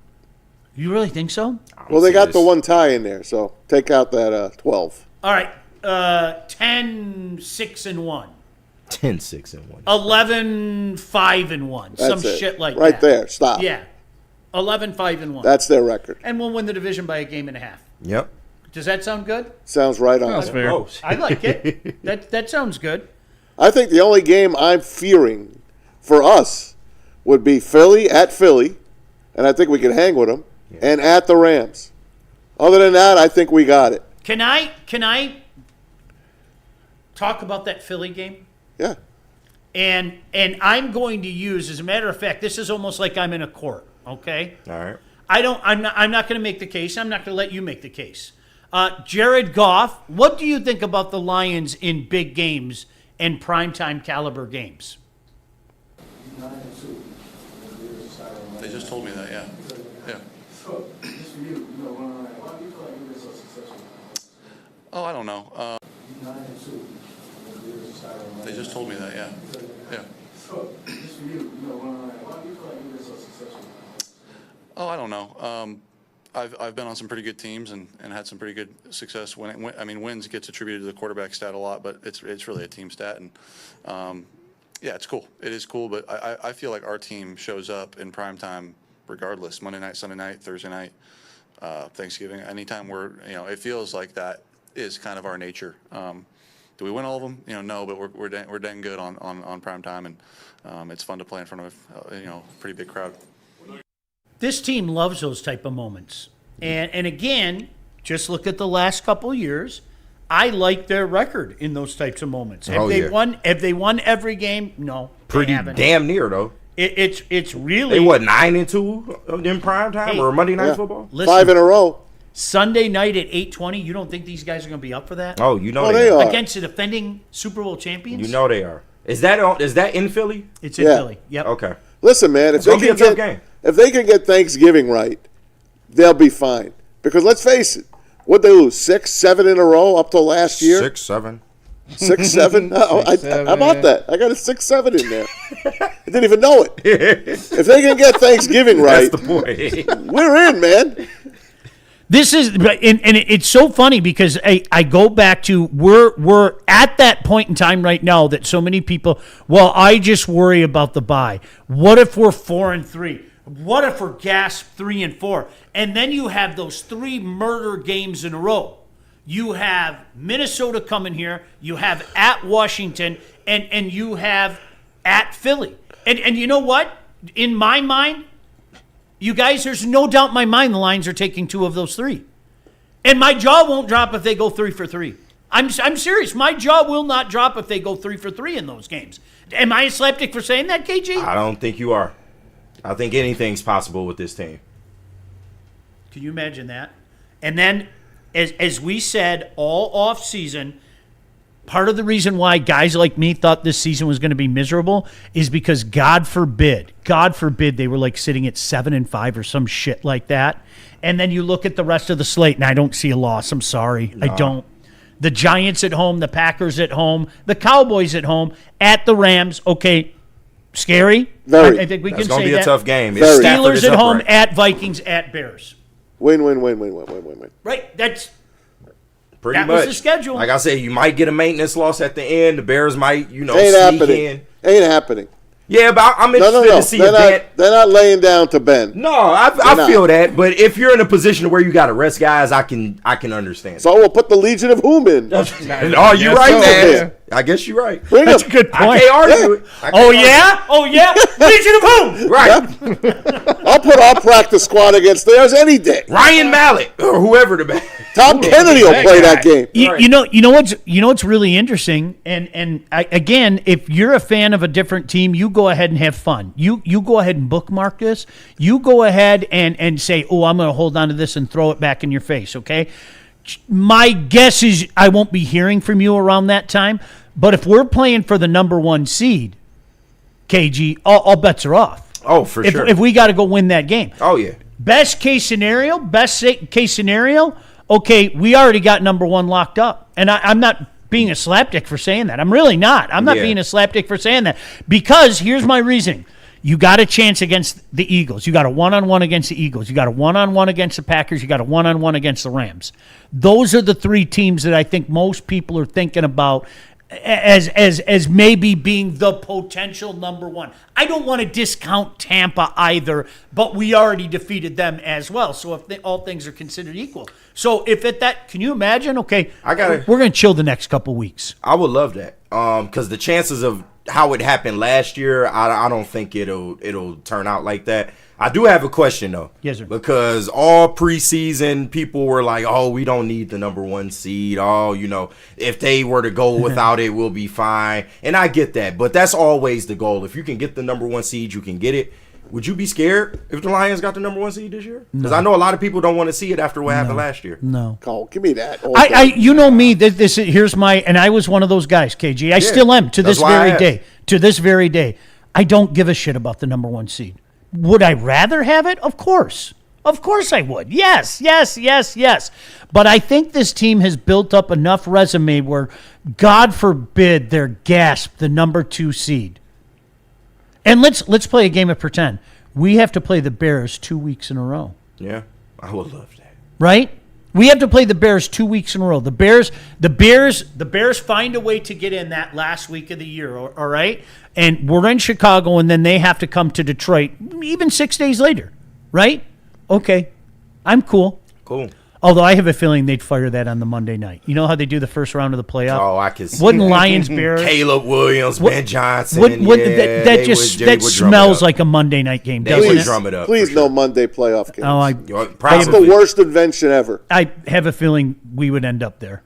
You really think so? Well, they got the one tie in there, so take out that 12. All right. 10-6-1. 10-6-1. 11-5-1. Some That's it. shit like right that. there. Stop. Yeah. 11-5-1. That's their record. And we'll win the division by a game and a half. Yep. Does that sound good? Sounds right on. That's fair. I like it. That sounds good. I think the only game I'm fearing for us would be Philly at Philly, and I think we can hang with them, and at the Rams. Other than that, I think we got it. Can I talk about that Philly game? Yeah. And I'm going to use, as a matter of fact, this is almost like I'm in a court, okay? All right. I'm not going to make the case. I'm not going to let you make the case. Jared Goff, what do you think about the Lions in big games and primetime caliber games? They just told me that, yeah. Oh, I don't know. They just told me that, yeah. Oh, I don't know. I've been on some pretty good teams and had some pretty good success. Wins gets attributed to the quarterback stat a lot, but it's really a team stat. And yeah, it's cool. It is cool, but I feel like our team shows up in primetime regardless. Monday night, Sunday night, Thursday night, Thanksgiving. Anytime it feels like that is kind of our nature. Do we win all of them? No, but we're dang good on prime time, and it's fun to play in front of a pretty big crowd. This team loves those type of moments, and again, just look at the last couple of years. I like their record in those types of moments. Have they won every game? No, pretty damn near though. It's really they 9-2 in prime time or Monday Night Football. Listen, 5 in a row. Sunday night at 8:20. You don't think these guys are going to be up for that? Oh, they are against the defending Super Bowl champions. You know they are. Is that in Philly? It's in Philly. Yep. Okay. Listen, man, if they can get Thanksgiving right, they'll be fine. Because let's face it, what'd they lose? 6, 7 in a row up till last year? 6, 7. 6, 7? How about that? I got a 6, 7 in there. I didn't even know it. If they can get Thanksgiving right, that's the point. We're in, man. This is, and it's so funny because I go back to we're at that point in time right now that so many people, well, I just worry about the bye. What if we're 4-3? What if we're gassed 3-4? And then you have those 3 murder games in a row. You have Minnesota coming here, you have at Washington, and you have at Philly. And you know what? In my mind, you guys, there's no doubt in my mind the Lions are taking 2 of those 3. And my jaw won't drop if they go 3 for 3. I'm serious. My jaw will not drop if they go 3 for 3 in those games. Am I a slapdick for saying that, KG? I don't think you are. I think anything's possible with this team. Can you imagine that? And then, as we said all off season, part of the reason why guys like me thought this season was going to be miserable is because God forbid they were like sitting at 7-5 or some shit like that. And then you look at the rest of the slate and I don't see a loss. I'm sorry. No. I don't. The Giants at home, the Packers at home, the Cowboys at home, at the Rams. Okay, scary. Very. I think we That's can gonna say be that. A tough game. Steelers at home, at Vikings, at Bears. Win. Right. That's pretty much was the schedule. Like I said, you might get a maintenance loss at the end. The Bears might, Ain't sneak happening. in. Ain't happening. Yeah, but I'm interested to see they're not laying down to Ben. No, I feel that. But if you're in a position where you got to rest guys, I can understand. So we'll put the Legion of Whom in. Oh, you're right, man. I guess you're right. That's a good point. I can't argue it. Oh yeah, Legion of Whom? Right. I'll put our practice squad against theirs any day. Ryan Mallett or whoever the man. Tom Kennedy will play that game. You know what's really interesting, and again, if you're a fan of a different team, you go ahead and have fun. You go ahead and bookmark this. You go ahead and say, oh, I'm going to hold on to this and throw it back in your face. Okay. My guess is I won't be hearing from you around that time. But if we're playing for the number 1 seed, KG, all bets are off. Oh, for sure. If we got to go win that game. Oh, yeah. Best case scenario, okay, we already got number 1 locked up. And I'm not being a slapdick for saying that. I'm really not. I'm not being a slapdick for saying that. Because here's my reasoning. You got a chance against the Eagles. You got a one-on-one against the Eagles. You got a one-on-one against the Packers. You got a one-on-one against the Rams. Those are the 3 teams that I think most people are thinking about as maybe being the potential number 1. I don't want to discount Tampa either, but we already defeated them as well. So if all things are considered equal. So if at that, can you imagine? Okay, we're going to chill the next couple weeks. I would love that because the chances of how it happened last year, I don't think it'll turn out like that. I do have a question though. Yes, sir. Because all preseason people were like, "Oh, we don't need the number 1 seed. Oh, if they were to go without it, we'll be fine." And I get that, but that's always the goal. If you can get the number 1 seed, you can get it. Would you be scared if the Lions got the number 1 seed this year? Because I know a lot of people don't want to see it after what happened last year. No. Cole, give me that. You know me. Here's my, and I was one of those guys, KG. I still am to this very day. To this very day, I don't give a shit about the number 1 seed. Would I rather have it? Of course. Of course I would. Yes. But I think this team has built up enough resume where, God forbid, they're gasped the number 2 seed. And let's play a game of pretend. We have to play the Bears 2 weeks in a row. Yeah, I would love that. Right? We have to play the Bears 2 weeks in a row. The Bears find a way to get in that last week of the year, all right? And we're in Chicago, and then they have to come to Detroit even 6 days later. right? Okay. I'm cool. Cool. Although I have a feeling they'd fire that on the Monday night. You know how they do the first round of the playoff? Oh, I can see Wouldn't that. Lions Bears? Caleb Williams, Ben Johnson. That smells like a Monday night game, doesn't it? Drum it up. Please, no Monday playoff games. Oh, That's the worst invention ever. I have a feeling we would end up there.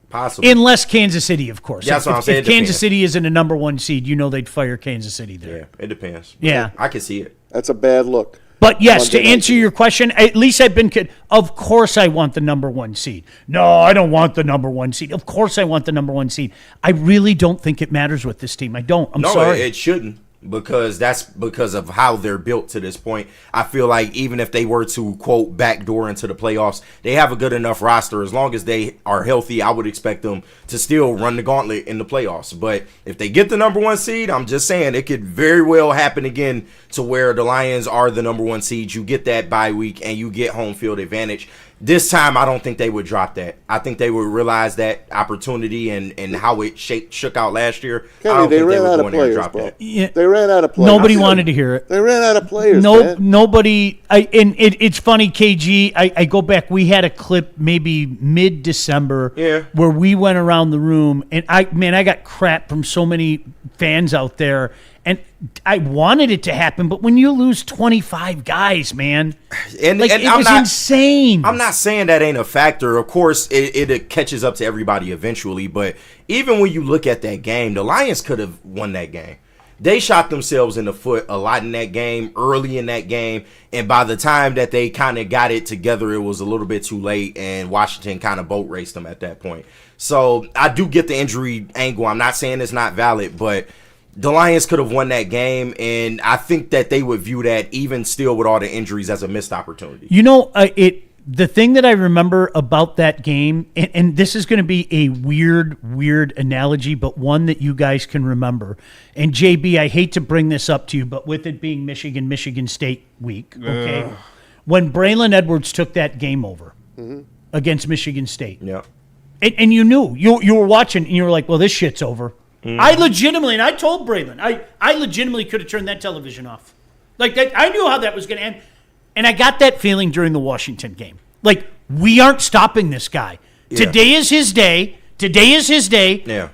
Possibly. Unless Kansas City, of course. That's what I'm saying. If Kansas City isn't a number 1 seed, you know they'd fire Kansas City there. Yeah, it depends. Yeah. I can see it. That's a bad look. But yes, Monday to answer your question, at least I've been. Of course, I want the number 1 seed. No, I don't want the number 1 seed. Of course, I want the number 1 seed. I really don't think it matters with this team. I don't. I'm sorry. No, it shouldn't, because that's because of how they're built to this point. I feel like even if they were to, quote, backdoor into the playoffs, they have a good enough roster. As long as they are healthy, I would expect them to still run the gauntlet in the playoffs. But if they get the number 1 seed, I'm just saying it could very well happen again to where the Lions are the number 1 seed. You get that bye week and you get home field advantage. This time, I don't think they would drop that. I think they would realize that opportunity and how it shook out last year. Kenny, I don't they think ran would out go of in there and players, drop bro. that. Yeah. They ran out of players. Nobody wanted to hear it. They ran out of players, man. Nobody. It's funny, KG. I go back. We had a clip maybe mid-December where we went around the room, and I got crap from so many fans out there. And I wanted it to happen, but when you lose 25 guys, man, it was insane. I'm not saying that ain't a factor. Of course, it catches up to everybody eventually. But even when you look at that game, the Lions could have won that game. They shot themselves in the foot a lot in that game, early in that game. And by the time that they kind of got it together, it was a little bit too late, and Washington kind of boat raced them at that point. So I do get the injury angle. I'm not saying it's not valid, but the Lions could have won that game, and I think that they would view that, even still with all the injuries, as a missed opportunity. You know, the thing that I remember about that game, and this is going to be a weird analogy, but one that you guys can remember. And JB, I hate to bring this up to you, but with it being Michigan State week, okay, when Braylon Edwards took that game over against Michigan State, and you knew you were watching, and you were like, well, this shit's over. I legitimately, and I told Braylon, I legitimately could have turned that television off. Like that, I knew how that was going to end. And I got that feeling during the Washington game. Like, we aren't stopping this guy. Yeah. Today is his day. Yeah.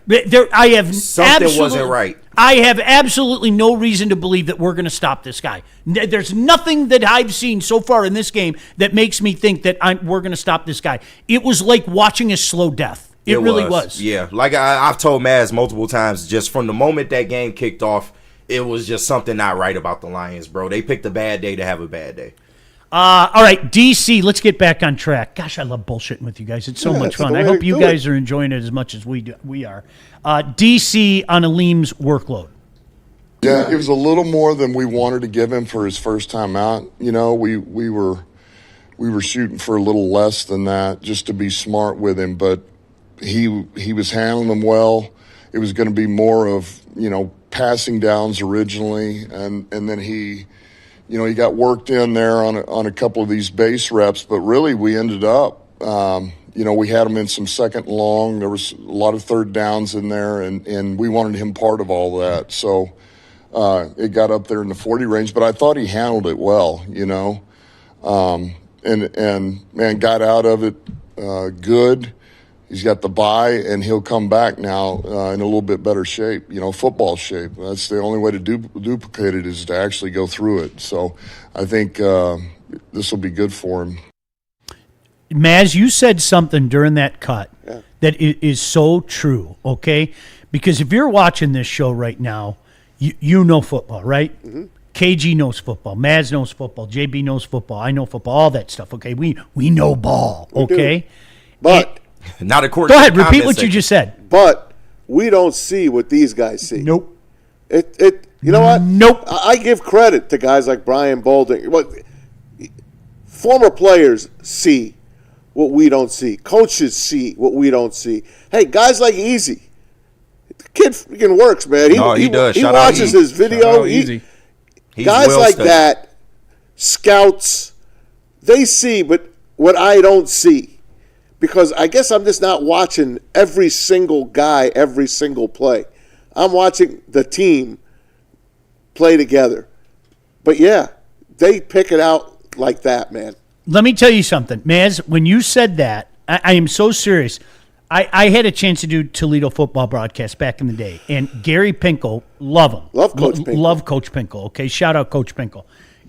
Something wasn't right. I have absolutely no reason to believe that we're going to stop this guy. There's nothing that I've seen so far in this game that makes me think that we're going to stop this guy. It was like watching a slow death. It really was. Yeah. Like I've told Maz multiple times, just from the moment that game kicked off, it was just something not right about the Lions, bro. They picked a bad day to have a bad day. All right, DC, let's get back on track. Gosh, I love bullshitting with you guys. It's so much fun. I hope you guys are enjoying it as much as we are. DC on Aleem's workload. Yeah, it was a little more than we wanted to give him for his first time out. You know, we were shooting for a little less than that just to be smart with him, but he was handling them well. It was going to be more of, passing downs originally, and then he got worked in there on a couple of these base reps, but really we ended up, we had him in some second and long. There was a lot of third downs in there, and we wanted him part of all that. So it got up there in the 40 range, but I thought he handled it well, and got out of it good. He's got the bye, and he'll come back now in a little bit better shape, football shape. That's the only way to duplicate it, is to actually go through it. So I think this will be good for him. Maz, you said something during that cut that is so true, okay? Because if you're watching this show right now, you know football, right? Mm-hmm. KG knows football. Maz knows football. JB knows football. I know football. All that stuff, okay? We know ball, okay? But... Not according. Go ahead, repeat what you just said. But we don't see what these guys see. Nope. You know what? Nope. I give credit to guys like Brian Balding. Former players see what we don't see. Coaches see what we don't see. Hey, guys like Easy. The kid freaking works, man. He does. He Shout watches out his video. Easy. Guys well like studied. that, scouts, they see but what I don't see. Because I guess I'm just not watching every single guy, every single play. I'm watching the team play together. But yeah, they pick it out like that, man. Let me tell you something, Maz. When you said that, I am so serious. I had a chance to do Toledo football broadcast back in the day, and Gary Pinkel, love him. Love Coach Pinkel. Love Coach Pinkel, okay? Shout out Coach Pinkel.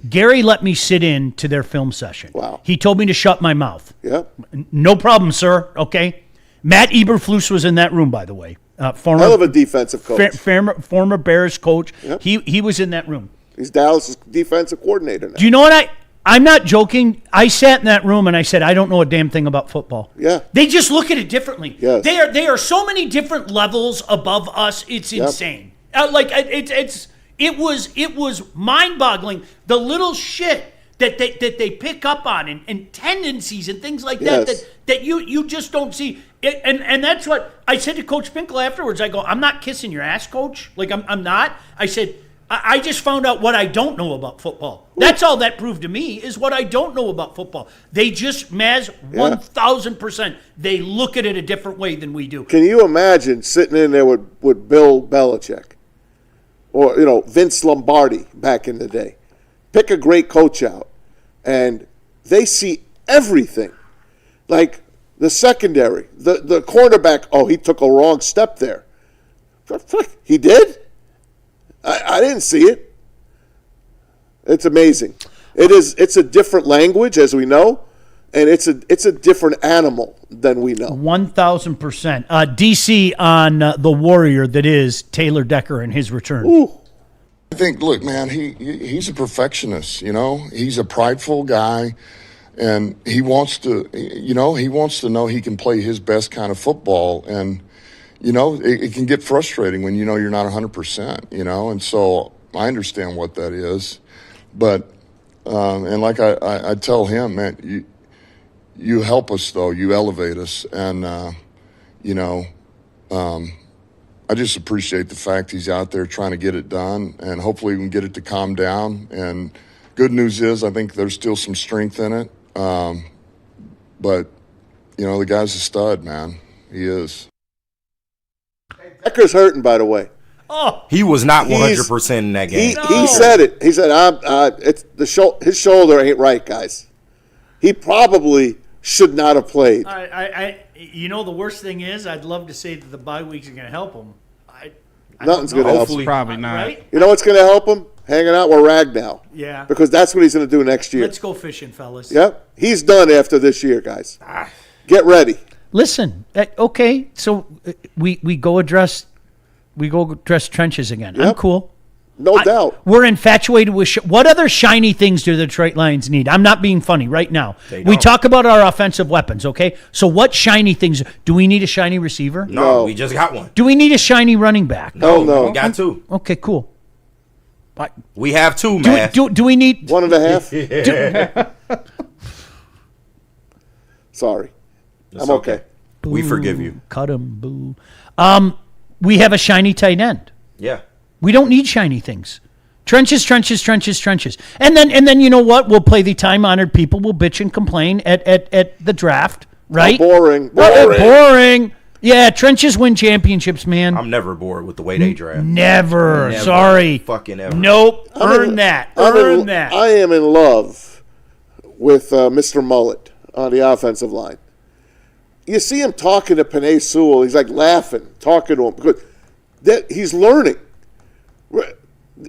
Gary let me sit in to their film session. Wow. He told me to shut my mouth. Yeah. No problem, sir, okay? Matt Eberflus was in that room, by the way. Former, Hell of a defensive coach. Former Bears coach. Yep. He was in that room. He's Dallas' defensive coordinator now. Do you know what I'm not joking. I sat in that room and I said, I don't know a damn thing about football. Yeah. They just look at it differently. Yes. They are so many different levels above us. It's insane. It was mind-boggling. The little shit that they pick up on and tendencies and things like that you just don't see. And that's what I said to Coach Pinkel afterwards. I go, I'm not kissing your ass, Coach. Like I'm not. I said, I just found out what I don't know about football. That's all that proved to me is what I don't know about football. They just, Maz, 1,000%, they look at it a different way than we do. Can you imagine sitting in there with Bill Belichick or, Vince Lombardi back in the day? Pick a great coach out, and they see everything. Like the secondary, the cornerback, he took a wrong step there. He did? I didn't see it. It's amazing. It's a different language, as we know, and it's a different animal than we know. 1,000%. DC on the warrior that is Taylor Decker and his return. Ooh. I think, look, man, he's a perfectionist, He's a prideful guy, and he wants to know he can play his best kind of football, and it can get frustrating when you're not 100%, and so I understand what that is. But, and like I tell him, man, you help us, though. You elevate us. And, I just appreciate the fact he's out there trying to get it done, and hopefully we can get it to calm down. And good news is I think there's still some strength in it. But, the guy's a stud, man. He is. Decker's hurting, by the way. Oh, he was not 100% in that game. He said it. He said, "It's his shoulder ain't right, guys. He probably should not have played." The worst thing is, I'd love to say that the bye weeks are going to help him. Nothing's going to help him. Probably not. Right? You know what's going to help him? Hanging out with Ragnow. Yeah. Because that's what he's going to do next year. Let's go fishing, fellas. Yep. He's done after this year, guys. Get ready. Listen, okay, so we go address trenches again. Yep. I'm cool. No doubt. We're infatuated with what other shiny things do the Detroit Lions need? I'm not being funny right now. We talk about our offensive weapons, okay? So what shiny things? Do we need a shiny receiver? No, we just got one. Do we need a shiny running back? No. We got two. Okay, cool. We have two, man. Do we need 1.5? Sorry. It's I'm okay. We forgive you. Cut him, boo. We have a shiny tight end. Yeah. We don't need shiny things. Trenches. And then you know what? We'll play the time-honored people. We'll bitch and complain at the draft, right? Boring. Boring. Yeah, trenches win championships, man. I'm never bored with the way they draft. Never. Sorry. Fucking ever. Nope. Earn that. I am in love with Mr. Mullet on the offensive line. You see him talking to Penei Sewell. He's like laughing, talking to him because he's learning.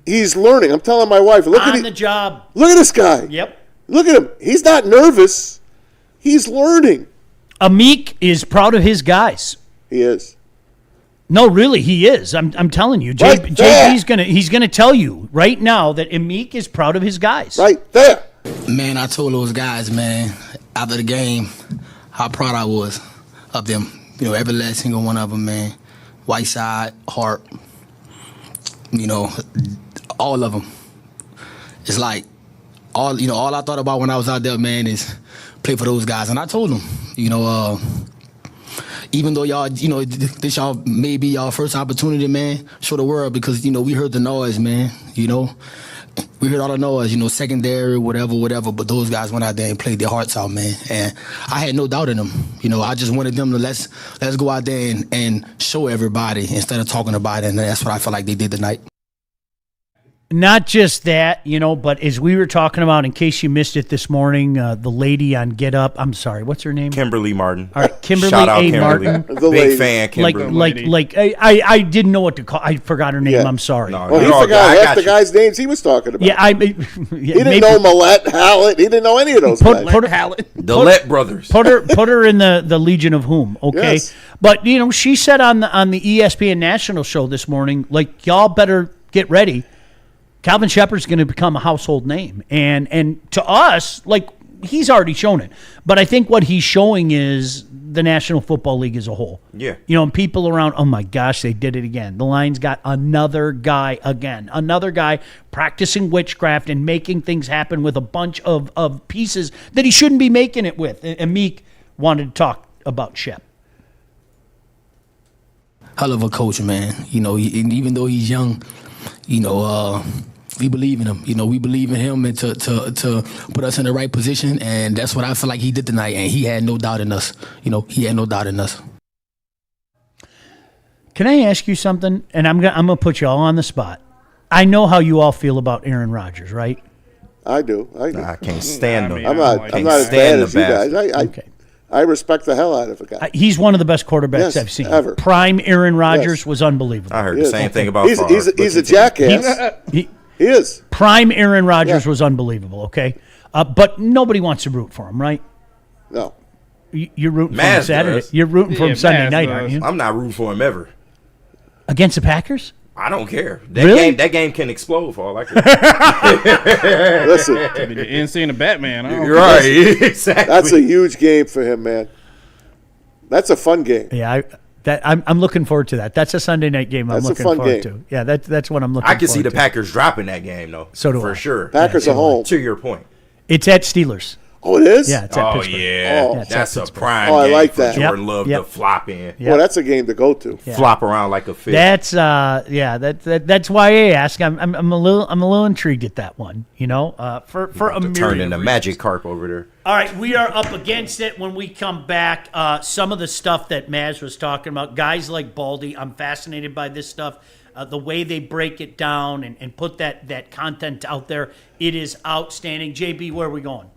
He's learning. I'm telling my wife, look at the job. Look at this guy. Yep. Look at him. He's not nervous. He's learning. Amik is proud of his guys. He is. No, really, he is. I'm telling you. JB's gonna tell you right now that Amik is proud of his guys. Right there. Man, I told those guys, man, after the game, how proud I was of them. Every last single one of them, man. Whiteside, Hart, all of them. It's like all I thought about when I was out there, man, is play for those guys. And I told them, even though y'all, this y'all may be y'all first opportunity, man, show the world because, we heard the noise, man, We heard all the noise, secondary, whatever, but those guys went out there and played their hearts out, man. And I had no doubt in them. I just wanted them to let's go out there and show everybody instead of talking about it, and that's what I felt like they did tonight. Not just that, but as we were talking about, in case you missed it this morning, the lady on Get Up, I'm sorry, what's her name? Kimberly Martin. All right, Kimberly Shout out A. Kimberly. Martin. The Big lady. fan, Kimberly. I didn't know what to call. I forgot her name. Yeah. I'm sorry. No, Well, he you're all forgot good. I half got the you. guys' names he was talking about. Yeah, He didn't know Millette, Hallett. He didn't know any of those guys. The Let brothers. Put her in the Legion of Whom, okay? Yes. But she said on the ESPN national show this morning, like, y'all better get ready. Calvin Shepard's going to become a household name, and to us, like, he's already shown it. But I think what he's showing is the National Football League as a whole. Yeah. And people around, oh my gosh, they did it again. The Lions got another guy practicing witchcraft and making things happen with a bunch of pieces that he shouldn't be making it with. And Meek wanted to talk about Shep. Hell of a coach, man. And even though he's young, we believe in him. We believe in him and to put us in the right position, and that's what I feel like he did tonight. And he had no doubt in us. He had no doubt in us. Can I ask you something? And I'm gonna put you all on the spot. I know how you all feel about Aaron Rodgers, right? I do. I can't stand him. I'm not as bad as you guys. I respect the hell out of a guy. He's one of the best quarterbacks I've seen. Ever. Prime Aaron Rodgers was unbelievable. I heard the same thing about Favre. He's a jackass. He is. Prime Aaron Rodgers was unbelievable, okay? But nobody wants to root for him, right? No. You're rooting for Maz him Saturday. does. You're rooting for him Sunday Maz night, does. aren't you? I'm not rooting for him ever. Against the Packers? I don't care. That Really? that game can explode for all I care. Listen, The insane of Batman. You're right. Exactly. that's a huge game for him, man. That's a fun game. Yeah, I'm looking forward to that. That's a Sunday night game I'm That's a looking fun forward game. to. Yeah, that's what I'm looking I forward can to. see the Packers dropping that game, though. So do for I. sure. Packers are home. To your point. It's at Steelers. Oh, it is? Yeah, it's at Oh, Pittsburgh. yeah. Oh. Yeah, it's That's at a Pittsburgh. prime Oh, I game like for that. Jordan Yep, Love yep. to flop in. Yep. Well, that's a game to go to. Yeah. Flop around like a fish. That's why I ask. I'm a little intrigued at that one. For a to turn myriad into of magic carp over there. All right, we are up against it when we come back. Some of the stuff that Maz was talking about, guys like Baldy, I'm fascinated by this stuff. The way they break it down and put that content out there, it is outstanding. JB, where are we going?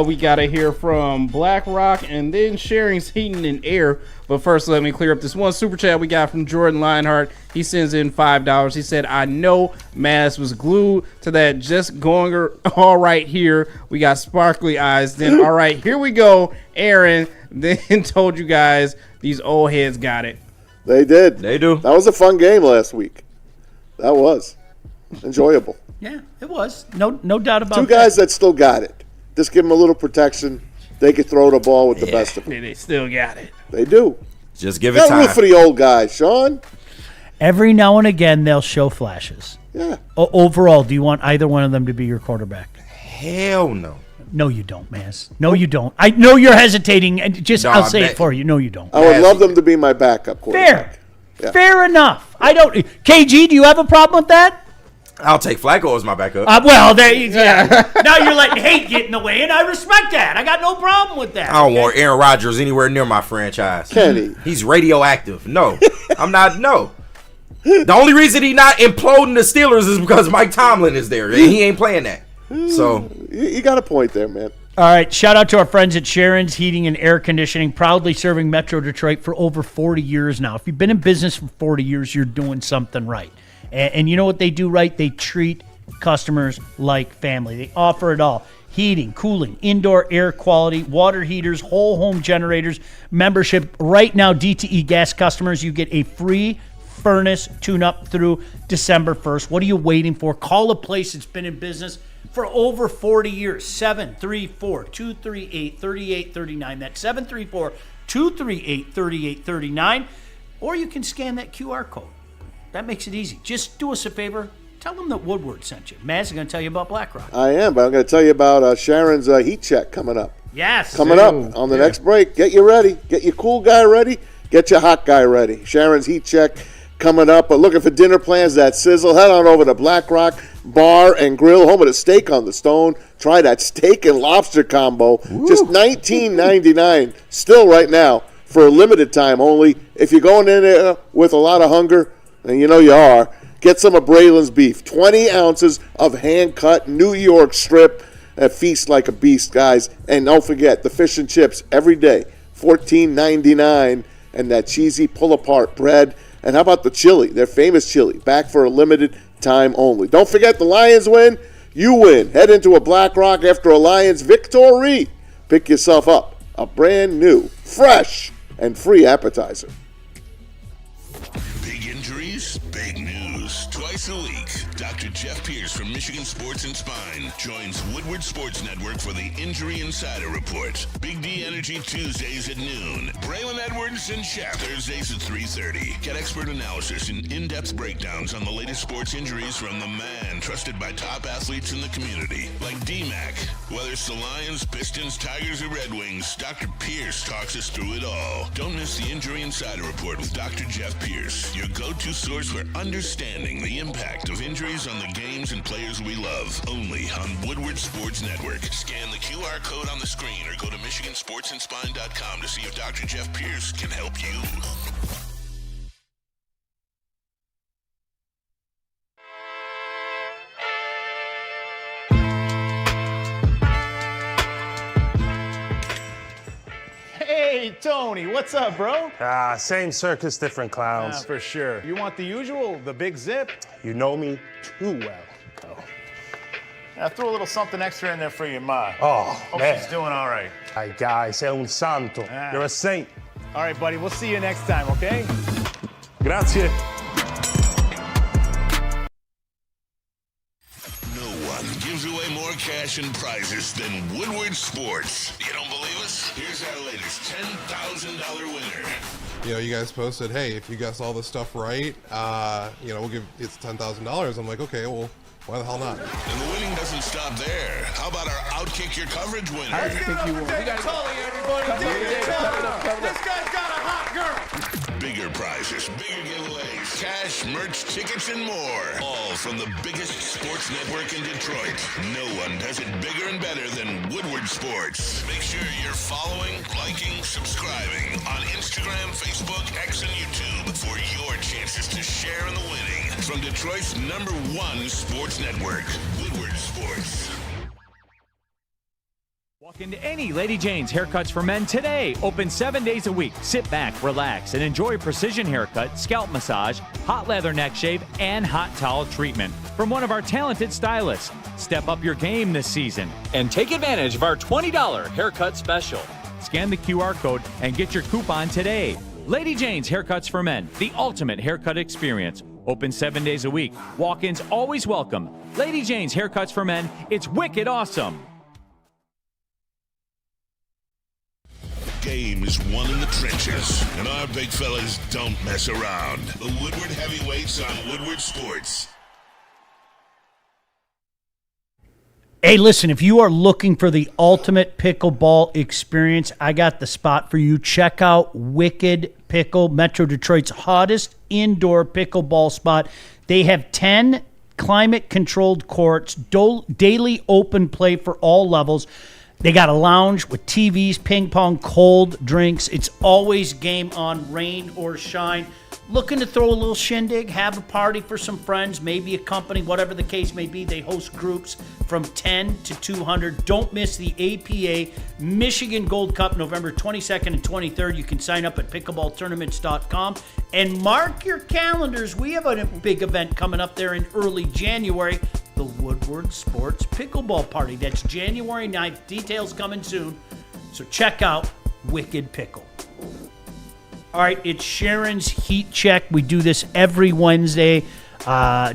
We got to hear from BlackRock and then Sharing's Heating and Air. But first, let me clear up this one super chat we got from Jordan Lionheart. He sends in $5. He said, I know Maz was glued to that just going all right here. We got sparkly eyes. Then, all right, here we go. Aaron then told you guys these old heads got it. They did. They do. That was a fun game last week. That was enjoyable. Yeah, it was. No doubt about Two guys that still got it. Just give them a little protection. They could throw the ball with the best of them. They still got it. They do. Just give it Got time. root for the old guys, Sean. Every now and again, they'll show flashes. Yeah. Overall, do you want either one of them to be your quarterback? Hell no. No, you don't, Maz. No, you don't. I know you're hesitating, and No, I'll say that- it for you. No, you don't. I would love them to be my backup quarterback. Fair. Yeah. Fair enough. I don't. KG, do you have a problem with that? I'll take Flacco as my backup. Yeah. Now you're letting hate get in the way, and I respect that. I got no problem with that. I don't want Aaron Rodgers anywhere near my franchise. Kenny. He's radioactive. No. I'm not. No. The only reason he not imploding the Steelers is because Mike Tomlin is there, and he ain't playing that. So You got a point there, man. All right. Shout out to our friends at Sharon's Heating and Air Conditioning, proudly serving Metro Detroit for over 40 years now. If you've been in business for 40 years, you're doing something right. And you know what they do right? They treat customers like family. They offer it all. Heating, cooling, indoor air quality, water heaters, whole home generators, membership. Right now, DTE gas customers, you get a free furnace tune-up through December 1st. What are you waiting for? Call a place that's been in business for over 40 years. 734-238-3839. That's 734-238-3839. Or you can scan that QR code. That makes it easy. Just do us a favor. Tell them that Woodward sent you. Maz is going to tell you about BlackRock. I am, but I'm going to tell you about Sharon's heat check coming up. Yes. Coming up on the next break. Get you ready. Get your cool guy ready. Get your hot guy ready. Sharon's heat check coming up. But looking for dinner plans that sizzle, head on over to BlackRock Bar and Grill, home of the Steak on the Stone. Try that steak and lobster combo. Ooh. Just $19.99 still right now for a limited time only. If you're going in there with a lot of hunger, and you know you are, Get some of Braylon's beef. 20 ounces of hand-cut New York strip. A feast like a beast, guys. And don't forget, the fish and chips every day, $14.99. And that cheesy pull-apart bread. And how about the chili? Their famous chili, back for a limited time only. Don't forget, the Lions win, you win. Head into a Black Rock after a Lions victory. Pick yourself up a brand new, fresh, and free appetizer. Big injuries, big news. Twice a week, Dr. Jeff Pierce from Michigan Sports and Spine joins Woodward Sports Network for the Injury Insider Report. Big D Energy Tuesdays at noon. Braylon Edwards and Shaq Thursdays at 3:30. Get expert analysis and in-depth breakdowns on the latest sports injuries from the man trusted by top athletes in the community, like D-Mac. Whether it's the Lions, Pistons, Tigers, or Red Wings, Dr. Pierce talks us through it all. Don't miss the Injury Insider Report with Dr. Jeff Pierce, your go-to source for understanding the impact of injuries on the games and players we love. Only on Woodward Sports Network. Scan the QR code on the screen or go to MichiganSportsandSpine.com to see if Dr. Jeff Pierce can help you. Hey, Tony, what's up, bro? Same circus, different clowns. For sure. You want the usual, the big zip? You know me too well. I threw a little something extra in there for your ma. Oh, Hope man. she's doing all right. Ay, guy, sei un santo. You're a saint. All right, buddy, we'll see you next time, okay? Grazie. No one gives away more cash and prizes than Woodward Sports. You don't believe us? Here's our latest $10,000 winner. You know, you guys posted, hey, if you guess all this stuff right, we'll give it's $10,000. I'm like, okay, well, why the hell not? And the winning doesn't stop there. How about our Outkick Your Coverage winner? How do you think you won? David Tully, everybody. David Tully. This guy's got a hot girl. Bigger prizes, bigger giveaways, cash, merch, tickets, and more. All from the biggest sports network in Detroit. No one does it bigger and better than Woodward Sports. Make sure you're following, liking, subscribing on Instagram, Facebook, X, and YouTube for your chances to share in the winning. From Detroit's #1 sports network, Woodward Sports. Walk into any Lady Jane's Haircuts for Men today. Open 7 days a week. Sit back, relax, and enjoy precision haircut, scalp massage, hot leather neck shave, and hot towel treatment from one of our talented stylists. Step up your game this season and take advantage of our $20 haircut special. Scan the QR code and get your coupon today. Lady Jane's Haircuts for Men, the ultimate haircut experience. Open 7 days a week. Walk-ins always welcome. Lady Jane's Haircuts for Men. It's wicked awesome. Game is won in the trenches, and our big fellas don't mess around. The Woodward Heavyweights on Woodward Sports. Hey, listen, if you are looking for the ultimate pickleball experience, I got the spot for you. Check out Wicked Pickle, Metro Detroit's hottest indoor pickleball spot. They have 10 climate-controlled courts, daily open play for all levels. They got a lounge with TVs, ping pong, cold drinks. It's always game on, rain or shine. Looking to throw a little shindig, have a party for some friends, maybe a company, whatever the case may be. They host groups from 10 to 200. Don't miss the APA Michigan Gold Cup November 22nd and 23rd. You can sign up at pickleballtournaments.com and mark your calendars. We have a big event coming up there in early January, the Woodward Sports Pickleball Party. That's January 9th. Details coming soon. So check out Wicked Pickle. All right, it's Sharon's Heat Check. We do this every Wednesday.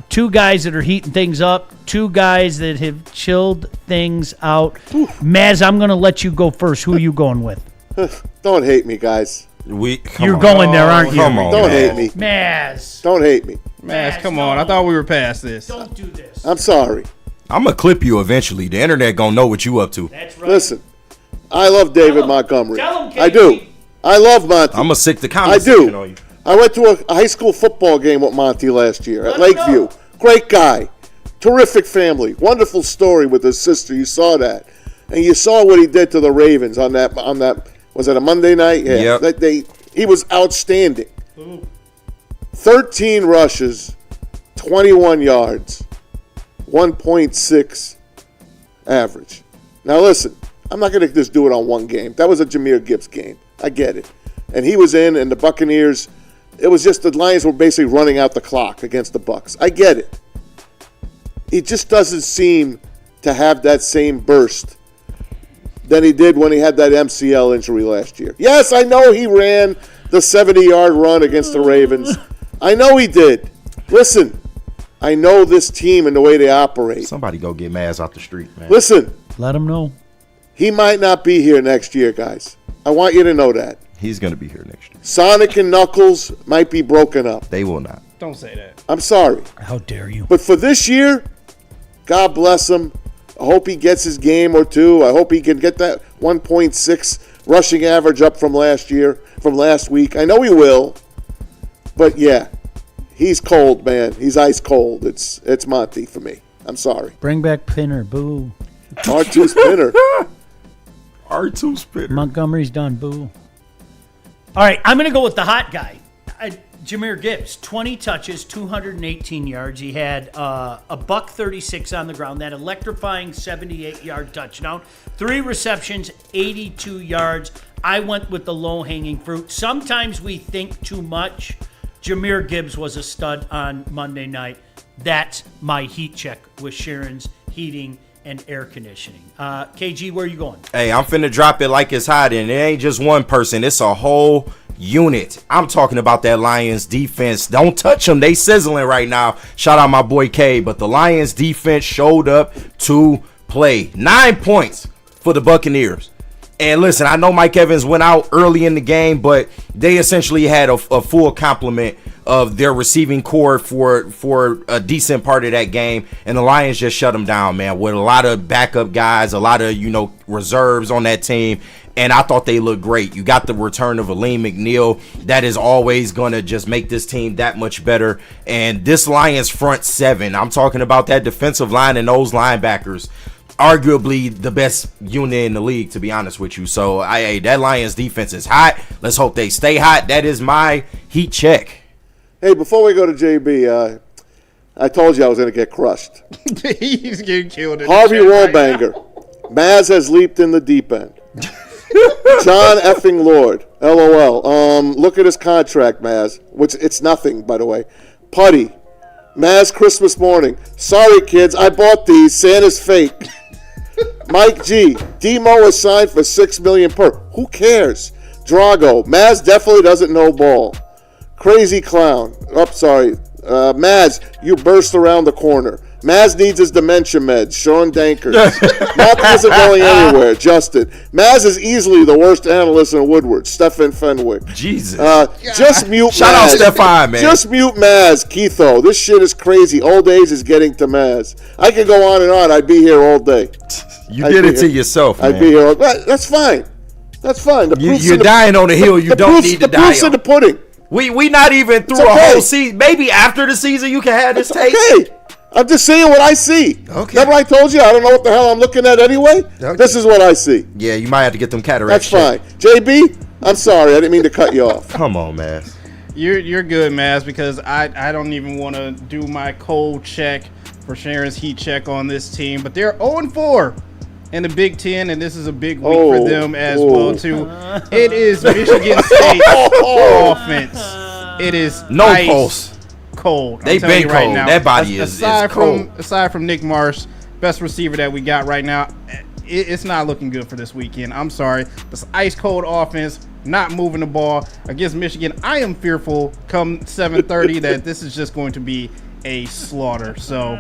Two guys that are heating things up, two guys that have chilled things out. Maz, I'm going to let you go first. Who are you going with? Don't hate me, guys. You're going there, aren't you? Don't hate me. Maz. Don't hate me. Maz, come on. I thought we were past this. Don't do this. I'm sorry. I'm going to clip you eventually. The internet going to know what you up to. That's right. Listen, I love David Montgomery. Tell him, I do. I love Monty. I'm going to sick the I comment section do. on you. I went to a high school football game with Monty last year at Lakeview. Great guy. Terrific family. Wonderful story with his sister. You saw that. And you saw what he did to the Ravens on that was it a Monday night? Yeah. Yep. He was outstanding. 13 rushes, 21 yards, 1.6 average. Now listen, I'm not going to just do it on one game. That was a Jahmyr Gibbs game. I get it. And he was in, and the Buccaneers, it was just the Lions were basically running out the clock against the Bucs. I get it. He just doesn't seem to have that same burst than he did when he had that MCL injury last year. Yes, I know he ran the 70-yard run against the Ravens. I know he did. Listen, I know this team and the way they operate. Somebody go get Maz out the street, man. Listen. Let him know. He might not be here next year, guys. I want you to know that. He's going to be here next year. Sonic and Knuckles might be broken up. They will not. Don't say that. I'm sorry. How dare you? But for this year, God bless him. I hope he gets his game or two. I hope he can get that 1.6 rushing average up from last week. I know he will. But yeah, he's cold, man. He's ice cold. It's Monty for me. I'm sorry. Bring back Pinner. Boo. R2 Spinner. R2 Spinner. Montgomery's done. Boo. All right, I'm going to go with the hot guy. Jahmyr Gibbs, 20 touches, 218 yards. He had a $136 on the ground, that electrifying 78-yard touchdown. 3 receptions, 82 yards. I went with the low-hanging fruit. Sometimes we think too much. Jahmyr Gibbs was a stud on Monday night. That's my heat check with Sharon's Heating and Air Conditioning. KG, where are you going? Hey, I'm finna drop it like it's hot, and it ain't just one person. It's a whole unit. I'm talking about that Lions defense. Don't touch them. They sizzling right now. Shout out my boy K. But the Lions defense showed up to play. 9 points for the Buccaneers. And listen, I know Mike Evans went out early in the game, but they essentially had a full complement of their receiving core for a decent part of that game, and the Lions just shut them down, man, with a lot of backup guys, a lot of, reserves on that team, and I thought they looked great. You got the return of Aleem McNeil. That is always going to just make this team that much better, and this Lions front seven, I'm talking about that defensive line and those linebackers, arguably the best unit in the league, to be honest with you. So, that Lions defense is hot. Let's hope they stay hot. That is my heat check. Hey, before we go to JB, I told you I was going to get crushed. He's getting killed. Harvey Rollbanger. Maz has leaped in the deep end. John effing Lord. LOL. Look at his contract, Maz. Which it's nothing, by the way. Putty. Maz Christmas morning. Sorry, kids. I bought these. Santa's fake. Mike G. Demo is signed for $6 million per. Who cares? Drago. Maz definitely doesn't know ball. Crazy clown. Maz, you burst around the corner. Maz needs his dementia meds. Sean Dankers. Monty isn't going anywhere. Justin. Maz is easily the worst analyst in Woodward. Stefan Fenwick. Jesus. Just mute Shout Maz. out Stefan, man. Just mute Maz, Keitho. This shit is crazy. Old age is getting to Maz. I could go on and on. I'd be here all day. You did it to yourself, man. I'd be here. That's fine. That's fine. You're dying on the hill. You don't need to die on. The proof's in the pudding. We not even through a whole season. Maybe after the season you can have this take. Okay. I'm just saying what I see. Okay. Remember I told you I don't know what the hell I'm looking at anyway? Okay. This is what I see. Yeah, you might have to get them cataracts. That's fine. JB, I'm sorry. I didn't mean to cut you off. Come on, man. You're good, Maz, because I don't even want to do my cold check for Sharon's heat check on this team. But they're 0-4 in the Big Ten, and this is a big week for them as well, too. It is Michigan State offense. It is no pulse. Cold. They've been cold. Right now. That body is cold. Aside from Nick Marsh, best receiver that we got right now, it's not looking good for this weekend. I'm sorry. This ice cold offense, not moving the ball against Michigan. I am fearful come 7:30 that this is just going to be a slaughter. So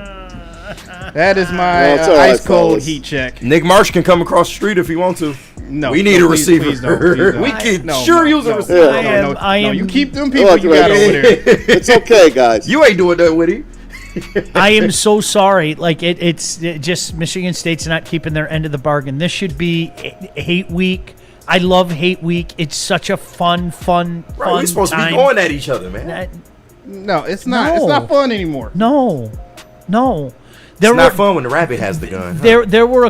that is my ice cold heat check. Nick Marsh can come across the street if he wants to. No, we need a receiver. Please don't. We can use a receiver. No, you keep them people you got over there. It's okay, guys. You ain't doing that with him. I am so sorry. Like it's just Michigan State's not keeping their end of the bargain. This should be hate week. I love hate week. It's such a fun We're supposed to be going at each other, man. No, it's not. It's not fun anymore. No. It's not fun when the rabbit has the gun. Huh? There were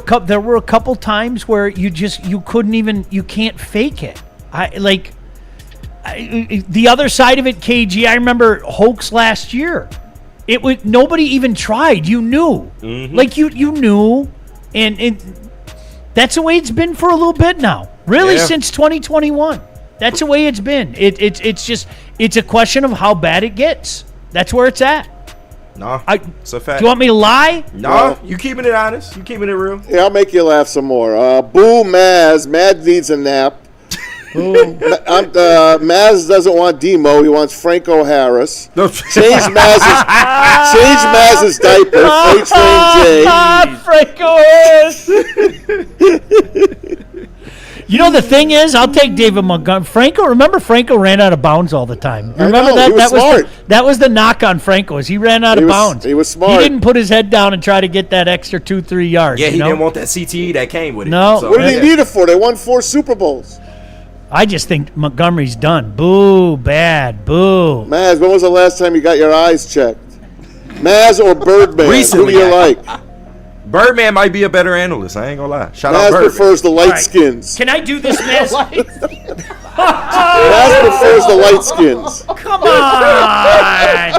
a couple times where you can't fake it. The other side of it, KG. I remember Hoax last year. It was nobody even tried. You knew, like you knew, and that's the way it's been for a little bit now. Really, since 2021, that's the way it's been. It's a question of how bad it gets. That's where it's at. No, it's a fact. Do you want me to lie? No, you keeping it honest. You keeping it real. Yeah, I'll make you laugh some more. Boo, Maz. Mad needs a nap. Maz doesn't want Demo. He wants Franco Harris. Change Maz's diaper. Freight Train J. Franco Harris. You know, the thing is, I'll take David Montgomery. Remember Franco ran out of bounds all the time. Remember that? He was smart. That was the knock on Franco, is he ran out of bounds. He was smart. He didn't put his head down and try to get that extra 2-3 yards. Yeah, he didn't want that CTE that came with it. No. So, what did he need it for? They won 4 Super Bowls. I just think Montgomery's done. Boo, bad, boo. Maz, when was the last time you got your eyes checked? Maz or Birdman? Recently, who do you like? Birdman might be a better analyst. I ain't gonna lie. Shout Maz out Birdman. prefers the light skins. Can I do this, Maz? Maz prefers the light skins. Come on.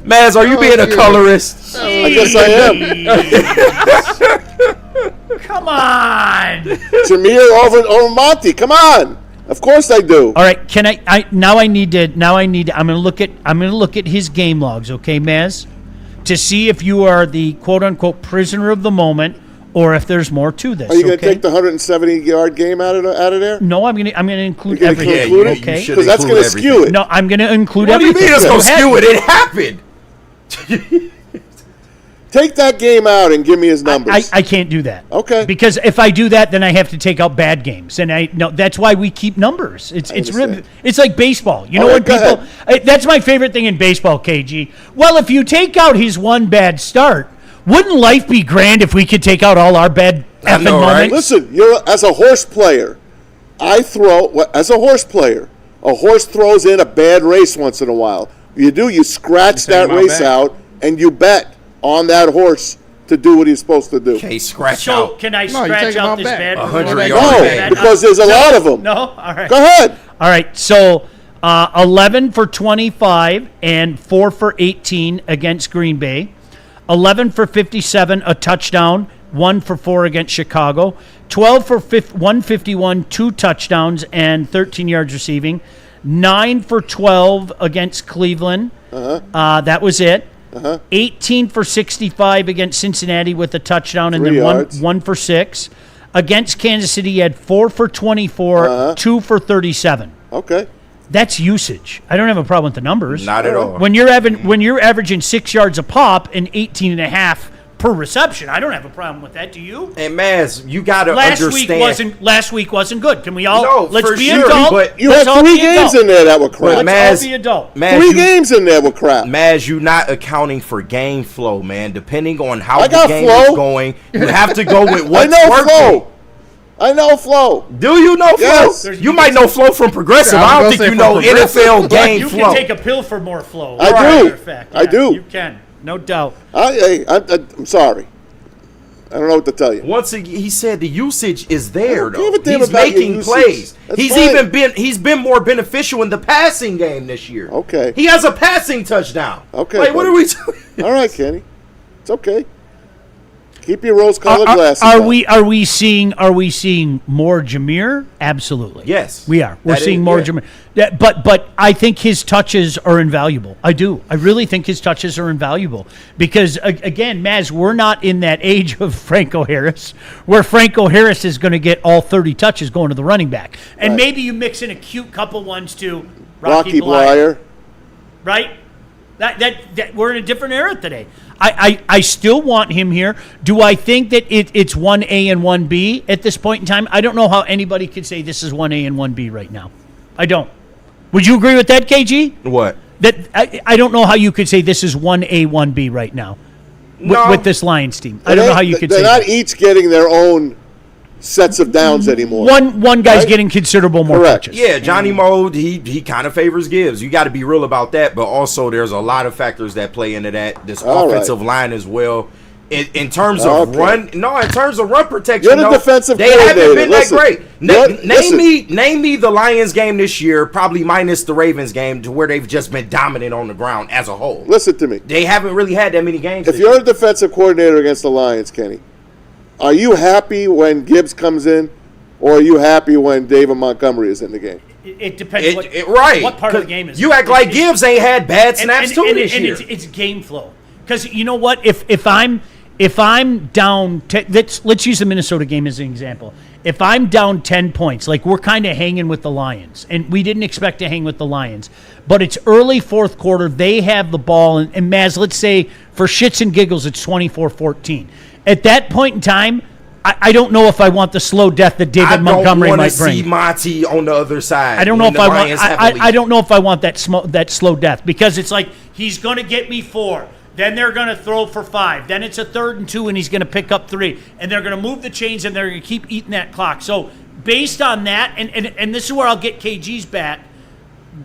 Maz, are you being a colorist? I guess I am. Come on. Jameer over Monty. Come on. Of course I do. All right, can I I'm going to look at his game logs, okay, Maz? To see if you are the quote unquote prisoner of the moment or if there's more to this. Are you going to take the 170-yard game out of there? No, I'm going to include You're gonna everything. include it? Okay, Because that's going to skew it. No, I'm going to include What do you everything. mean it's gonna skew it? It happened. Take that game out and give me his numbers. I can't do that. Okay. Because if I do that, then I have to take out bad games, and that's why we keep numbers. It's like baseball. You know All when right, go people. That's my favorite thing in baseball, KG. Well, if you take out his one bad start, wouldn't life be grand if we could take out all our bad effing moments? Listen, as a horse player, as a horse player, a horse throws in a bad race once in a while. You scratch that race out, and you bet on that horse to do what he's supposed to do. Okay, scratch So can I scratch out this bad? 100 No, because there's a lot of them. No, all right. Go ahead. All right, so 11 for 25 and 4 for 18 against Green Bay. 11 for 57, a touchdown, 1 for 4 against Chicago. 12 for 151, 2 touchdowns and 13 yards receiving. 9 for 12 against Cleveland. That was it. 18 for 65 against Cincinnati with a touchdown and 3 then yards. 1 for 6. Against Kansas City, he had 4 for 24, 2 for 37. Okay. That's usage. I don't have a problem with the numbers. Not at all. When you're averaging 6 yards a pop and 18.5 per reception, I don't have a problem with that. Do you? And Maz, you got to understand. Last week wasn't good. Can we all? No, let's for be sure, adult. but You had 3 games in there that were crap. Let's all be adult. Maz, 3 games in there were crap. Maz, you not accounting for game flow, man. Depending on how I the got game flow. is going, you have to go with what's I know working. flow. I know flow. Do you know Yes. flow? You might know flow from Progressive. Yeah, I I don't was think you gonna know say from NFL game You flow. can take a pill for more flow. I As a do. matter of fact. I do. You can, no doubt. I'm sorry. I don't know what to tell you. Once he said the usage is there, I don't give though. a damn He's about your making usage. plays. That's He's fine. he's been more beneficial in the passing game this year. Okay. He has a passing touchdown. Okay, Like, what buddy. are we doing? All right, Kenny. It's okay. Keep your rose-colored glasses Are on. we seeing more Jameer? Absolutely. Yes. We are. We're That seeing is- more yeah. Jameer. But I think his touches are invaluable. I do. I really think his touches are invaluable because again, Maz, we're not in that age of Franco Harris where Franco Harris is going to get all 30 touches going to the running back. And Right. maybe you mix in a cute couple ones to Rocky Blyer. right? That we're in a different era today. I still want him here. Do I think that it's 1A and 1B at this point in time? I don't know how anybody could say this is 1A and 1B right now. I don't. Would you agree with that, KG? What? That I don't know how you could say this is 1A, 1B right now with this Lions team. I don't know how you could say They're not that. each getting their own sets of downs anymore. One guy's Right? getting considerable more Correct. touches. Yeah, Johnny Mode, he kind of favors gives. You got to be real about that, but also there's a lot of factors that play into that. This All right. offensive line as well. In terms of run protection, You're the defensive they haven't been Listen, that great. Name me the Lions game this year, probably minus the Ravens game, to where they've just been dominant on the ground as a whole. Listen to me. They haven't really had that many games. If you're a defensive coordinator against the Lions, Kenny, are you happy when Gibbs comes in, or are you happy when David Montgomery is in the game? It depends what part of the game is. You act like Gibbs ain't had bad snaps too this year. It's game flow. Because you know what? If I'm down, let's use the Minnesota game as an example. If I'm down 10 points, like we're kind of hanging with the Lions, and we didn't expect to hang with the Lions, but it's early fourth quarter, they have the ball, and Maz, let's say for shits and giggles, it's 24-14. At that point in time, I don't know if I want the slow death that David Montgomery might bring. I don't want to see Monty on the other side. I don't know if I want. I don't know if I want that slow death, because it's like he's going to get me 4. Then they're going to throw for 5. Then it's a 3rd and 2, and he's going to pick up 3. And they're going to move the chains, and they're going to keep eating that clock. So based on that, and this is where I'll get KG's back,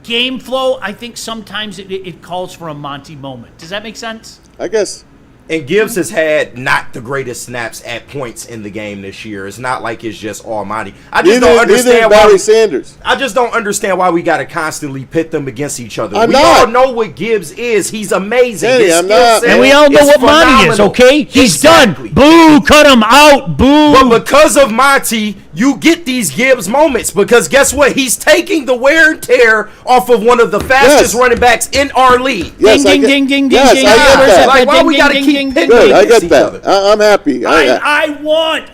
game flow, I think sometimes it calls for a Monty moment. Does that make sense? I guess. And Gibbs has had not the greatest snaps at points in the game this year. It's not like it's just almighty. I just don't understand why Sanders. I just don't understand why we got to constantly pit them against each other. I'm we not. all know what Gibbs is. He's amazing. Kenny, I'm not. And we all know what Monty is, okay? He's done. Boo, cut him out. Boo. But because of Monty, you get these Gibbs moments, because guess what? He's taking the wear and tear off of one of the fastest running backs in our league. Yes, ding, ding, ding, yes, ding, I get that. Like, why ding, we got to ding, keep ding, pitting Good, I against get each that. other? I'm happy. I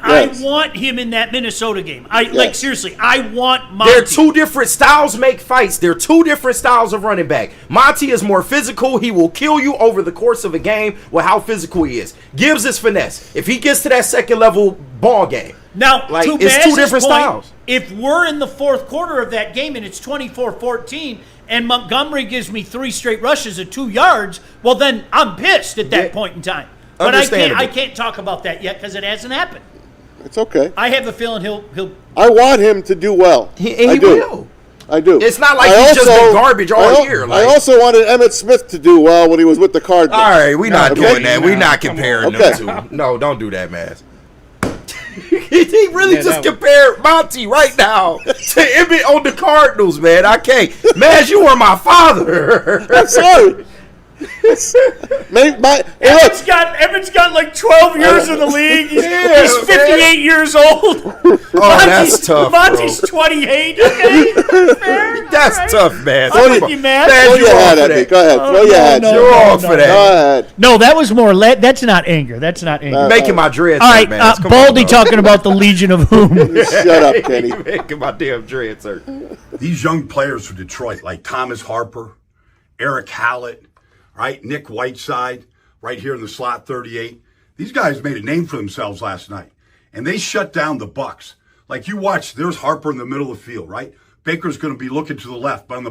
Yes. want him in that Minnesota game. Like seriously, I want Monty. They're two different styles make fights. They're two different styles of running back. Monty is more physical. He will kill you over the course of a game with how physical he is. Gibbs is finesse. If he gets to that second level ball game. Now, like, to it's two Baz's different point, styles. If we're in the fourth quarter of that game and it's 24-14 and Montgomery gives me 3 straight rushes of 2 yards, well then I'm pissed at that point in time. But I can't talk about that yet because it hasn't happened. It's okay. I have the feeling he'll. I want him to do well. He will. I do. It's not like he's just been garbage all year. I also wanted Emmitt Smith to do well when he was with the Cardinals. All right, we're not doing that. We're not comparing them two. No, don't do that, man. He really just compared Monty right now to Emmitt on the Cardinals, man. I can't. Man, you were my father. I'm sorry. Emmitt's got like 12 years in the league. He's 58 years old. That's tough, Monty's 28. Okay, that's tough, man. I'm with you, man. Throw your hat at me. Go ahead. Throw your hat. You're wrong for that. Go ahead. No, that was more. That's not anger. That's not anger. Making my dreads. All right, man. Baldy talking about the Legion of Whom. Shut up, Kenny. Making my damn dreads hurt. These young players from Detroit, like Thomas Harper, Eric Hallett, right, Nick Whiteside, right here in the slot 38. These guys made a name for themselves last night, and they shut down the Bucs. Like you watch, there's Harper in the middle of the field, right? Baker's going to be looking to the left, but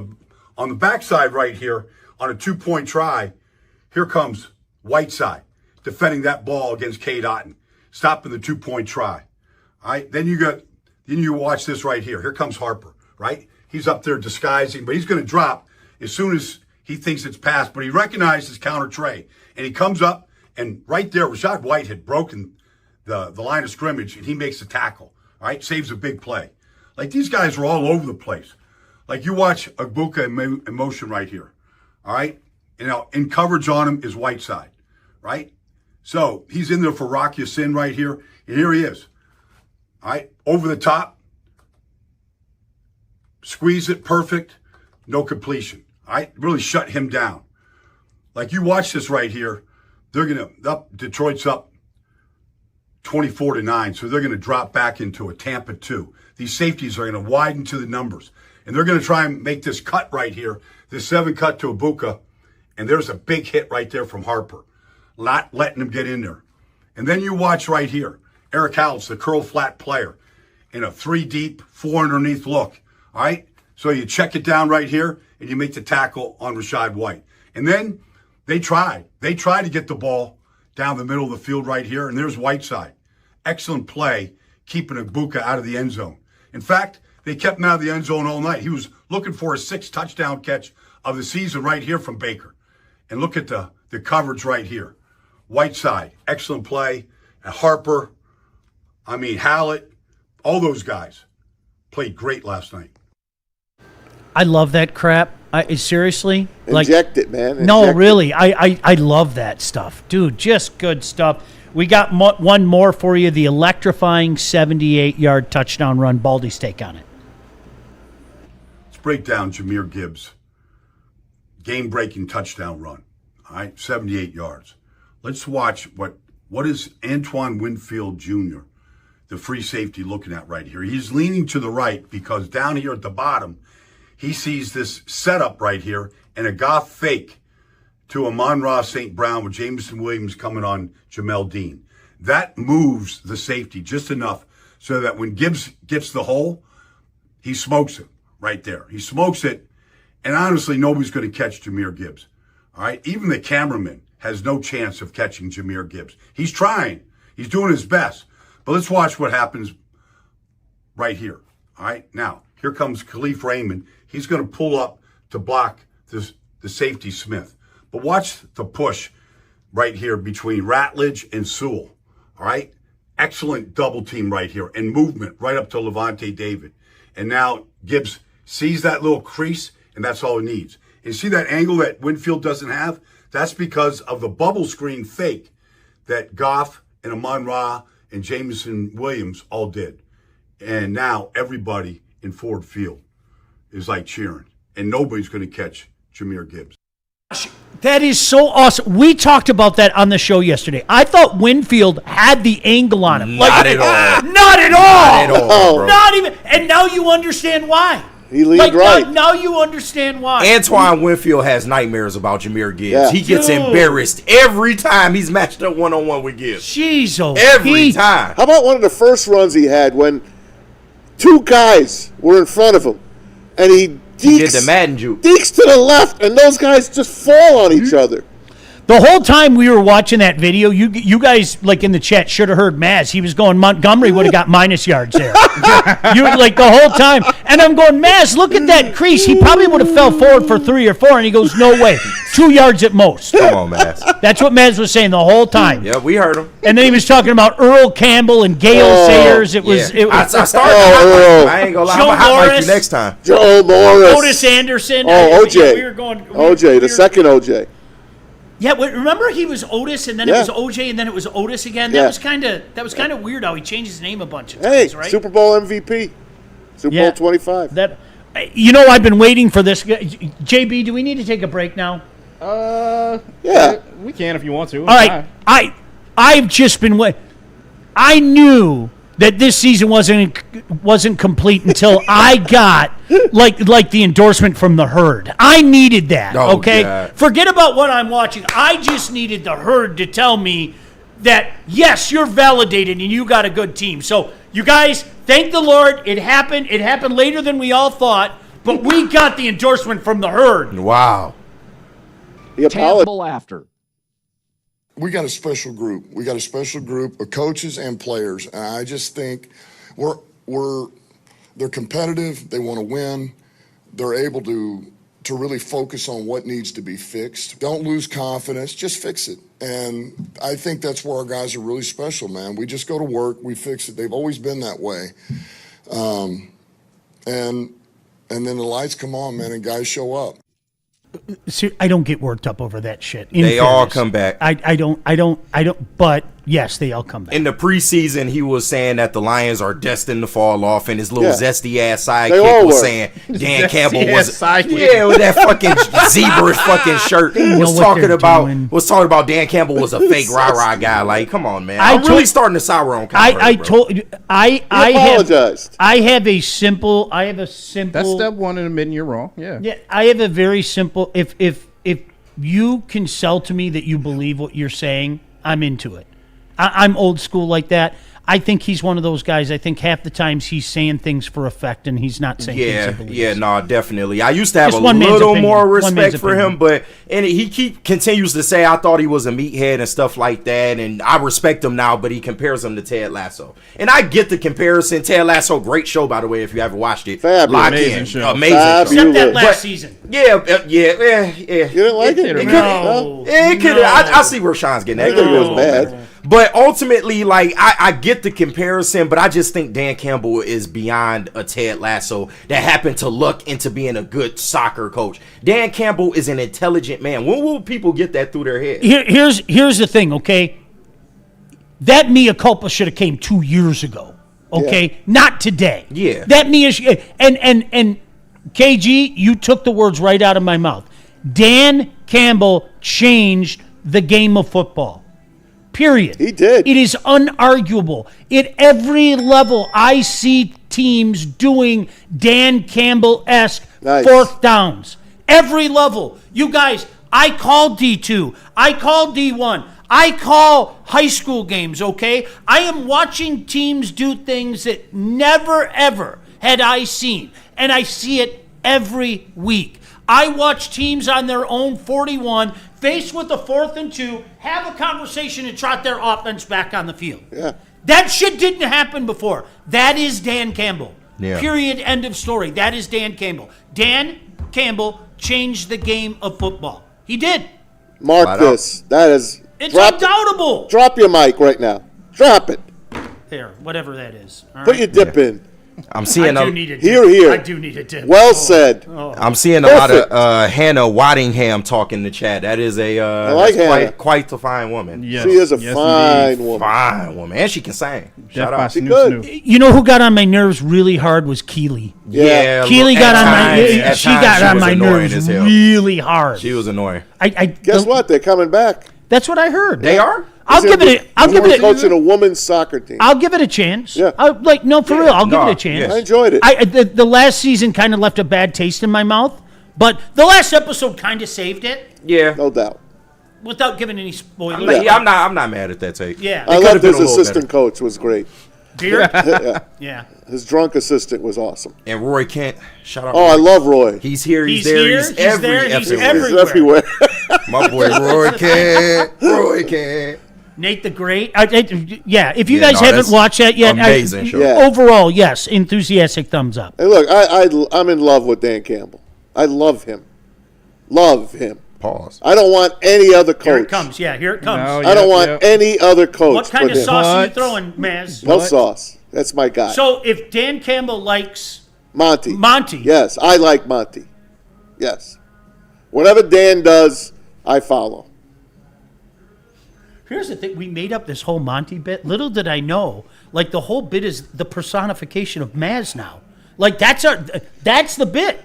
on the backside right here, on a 2-point try, here comes Whiteside defending that ball against Cade Otton, stopping the 2-point try. All right, then you watch this right here. Here comes Harper, right? He's up there disguising, but he's going to drop as soon as he thinks it's passed, but he recognizes counter Trey, and he comes up, and right there, Rashad White had broken the line of scrimmage, and he makes a tackle, all right? Saves a big play. Like, these guys were all over the place. Like, you watch Ibuka in motion right here, all right? You know, in coverage on him is Whiteside, right? So he's in there for Rock Ya-Sin right here, and here he is, all right? Over the top, squeeze it, perfect, no completion. I really shut him down. Like, you watch this right here, Detroit's up 24-9, so they're going to drop back into a Tampa 2. These safeties are going to widen to the numbers, and they're going to try and make this cut right here, this 7 cut to Ibuka, and there's a big hit right there from Harper, not letting him get in there. And then you watch right here, Eric Howells, the curl flat player, in a 3 deep, 4 underneath look, all right? So you check it down right here, and you make the tackle on Rashad White. And then they tried. They tried to get the ball down the middle of the field right here, and there's Whiteside. Excellent play, keeping Ibuka out of the end zone. In fact, they kept him out of the end zone all night. He was looking for a 6th touchdown catch of the season right here from Baker. And look at the coverage right here. Whiteside, excellent play. And Harper, Hallett, all those guys played great last night. I love that crap. Seriously, Inject it, man. No, Inject really, I love that stuff, dude. Just good stuff. We got one more for you: the electrifying 78-yard touchdown run. Baldy's take on it. Let's break down Jahmyr Gibbs' game-breaking touchdown run. All right, 78 yards. Let's watch what is Antoine Winfield Jr., the free safety, looking at right here. He's leaning to the right because down here at the bottom, he sees this setup right here and a Goff fake to Amon-Ra St. Brown with Jameson Williams coming on Jamel Dean. That moves the safety just enough so that when Gibbs gets the hole, he smokes it right there. He smokes it, and honestly, nobody's going to catch Jahmyr Gibbs. All right? Even the cameraman has no chance of catching Jahmyr Gibbs. He's trying. He's doing his best. But let's watch what happens right here. All right? Now, here comes Khalif Raymond. He's going to pull up to block the safety Smith. But watch the push right here between Ratledge and Sewell. All right? Excellent double team right here and movement right up to Levante David. And now Gibbs sees that little crease, and that's all he needs. And see that angle that Winfield doesn't have? That's because of the bubble screen fake that Goff and Amon-Ra and Jameson Williams all did. And now everybody in Ford Field is like cheering. And nobody's going to catch Jahmyr Gibbs. That is so awesome. We talked about that on the show yesterday. I thought Winfield had the angle on him. Not at all. Not at all. Not at all, bro. Not even. And now you understand why. He leaned right. Now you understand why. Antoine Winfield has nightmares about Jahmyr Gibbs. Yeah. He gets embarrassed every time he's matched up one-on-one with Gibbs. Jeez, oh, every time. How about one of the first runs he had when two guys were in front of him, and he did the Madden juke. Deeks to the left, and those guys just fall on each other. The whole time we were watching that video, you guys, like in the chat, should have heard Maz. He was going, Montgomery would have got minus yards there. You like the whole time. And I'm going, Maz, look at that crease. He probably would have fell forward for 3 or 4. And he goes, no way. 2 yards at most. Come on, Maz. That's what Maz was saying the whole time. Yeah, we heard him. And then he was talking about Earl Campbell and Gail Sayers. It was. I started I ain't going to lie. Joe I'm going Morris. you next time. Joe Morris. Otis Anderson. Oh, OJ. We were going. OJ, the second OJ. Yeah, remember he was Otis, and then it was OJ, and then it was Otis again. That was kind of weird how he changed his name a bunch of times, right? Super Bowl MVP, Super Bowl 25. I've been waiting for this. JB, do we need to take a break now? Yeah, we can if you want to. All right, I've just been waiting. I knew that this season wasn't complete until I got like the endorsement from the herd. I needed that. Okay, yeah. Forget about what I'm watching. I just needed the herd to tell me that yes, you're validated and you got a good team. So you guys, thank the Lord, it happened. It happened later than we all thought, but we got the endorsement from the herd. Wow. Terrible after. We got a special group. We got a special group of coaches and players, and I just think they're competitive. They want to win. They're able to really focus on what needs to be fixed. Don't lose confidence. Just fix it. And I think that's where our guys are really special, man. We just go to work. We fix it. They've always been that way. And then the lights come on, man, and guys show up. See, I don't get worked up over that shit. They all come back. I don't. But yes, they all come back. In the preseason, he was saying that the Lions are destined to fall off, and his little zesty ass They all sidekick was were. saying Dan Campbell was sidekick. with that fucking zebra fucking shirt. Was talking about Dan Campbell was a fake rah guy. Like, come on, man. I'm really starting to sour on Kyler. I told you. I apologized. I have a simple. That's step one in admitting you're wrong. Yeah. Yeah. I have a very simple. If you can sell to me that you believe what you're saying, I'm into it. I'm old school like that. I think he's one of those guys. I think half the times he's saying things for effect, and he's not saying things he believes. Yeah, no, definitely. I used to have Just a one man's little opinion. more One respect man's for opinion. him, but he continues to say I thought he was a meathead and stuff like that, and I respect him now, but he compares him to Ted Lasso. And I get the comparison. Ted Lasso, great show, by the way, if you haven't watched it. Fabulous. Lock Amazing in. show. Amazing Fabulous. show. Except that last But- season. Yeah. You didn't like it? No. It could. I see where Sean's getting at. I think it was bad. But ultimately, like, I get the comparison, but I just think Dan Campbell is beyond a Ted Lasso that happened to luck into being a good soccer coach. Dan Campbell is an intelligent man. When will people get that through their head? Here's the thing, okay? That mea culpa should have came 2 years ago, okay? Not today. Yeah. That mea and KG, you took the words right out of my mouth. Dan Campbell changed the game of football. Period. He did. It is unarguable. At every level, I see teams doing Dan Campbell-esque Nice. fourth downs. Every level. You guys, I call D2. I call D1. I call high school games, okay? I am watching teams do things that never, ever had I seen. And I see it every week. I watch teams on their own 41, faced with a 4th and 2, have a conversation and trot their offense back on the field. Yeah. That shit didn't happen before. That is Dan Campbell. Yeah. Period. End of story. That is Dan Campbell. Dan Campbell changed the game of football. He did. Mark Flat this. That is. It's drop, undoubtable. drop your mic right now. Drop it. There, whatever that is. All Put right? your dip in. I'm seeing I a, do need a dip. Here. I do need a dip. Well said. I'm seeing a lot Perfect. of Hannah Waddingham talk in the chat. That is a like that's Hannah. quite the fine woman. Yes. She is a Yes, fine indeed. woman. Fine woman, and she can sing. Shout out. She could. You know who got on my nerves really hard was Keely. Yeah, Keely at got on my. times- at She times got on was my annoying nerves as hell. really hard. She was annoying. Guess what? They're coming back. That's what I heard. They are. I'll give it. I'll give it. Coaching a women's soccer team. I'll give it a chance. Yeah. No, for real. I'll give it a chance. yes. I enjoyed it. The last season kind of left a bad taste in my mouth, but the last episode kind of saved it Yeah. No doubt. without giving any spoilers. I'm not mad at that take. Yeah. I It could've loved been his a little assistant better. coach. Was great. Beer. Yeah. Yeah. His drunk assistant was awesome. And Roy Kent, shout out. Oh, I love Roy. He's here. He's, He's there. here, He's, he's every there, he's everywhere. He's everywhere. My boy Roy Kent. Roy Kent. Nate the Great. Yeah. If you Yeah, guys no, haven't that's watched that yet, amazing show. Yeah. Overall, yes, enthusiastic thumbs up. Hey, look, I'm in love with Dan Campbell. I love him. Love him. Pause. I don't want any other coach. Here it comes. Yeah, here it comes. No, I don't Yep, want yep. any other coach. What kind but of him. sauce are you What? throwing, Maz? No sauce. That's my guy. So if Dan Campbell likes Monty. Monty, Yes, I like Monty. Yes. Whatever Dan does, I follow. here's the thing: we made up this whole Monty bit. Little did I know, like the whole bit is the personification of Maz now. Like that's the bit.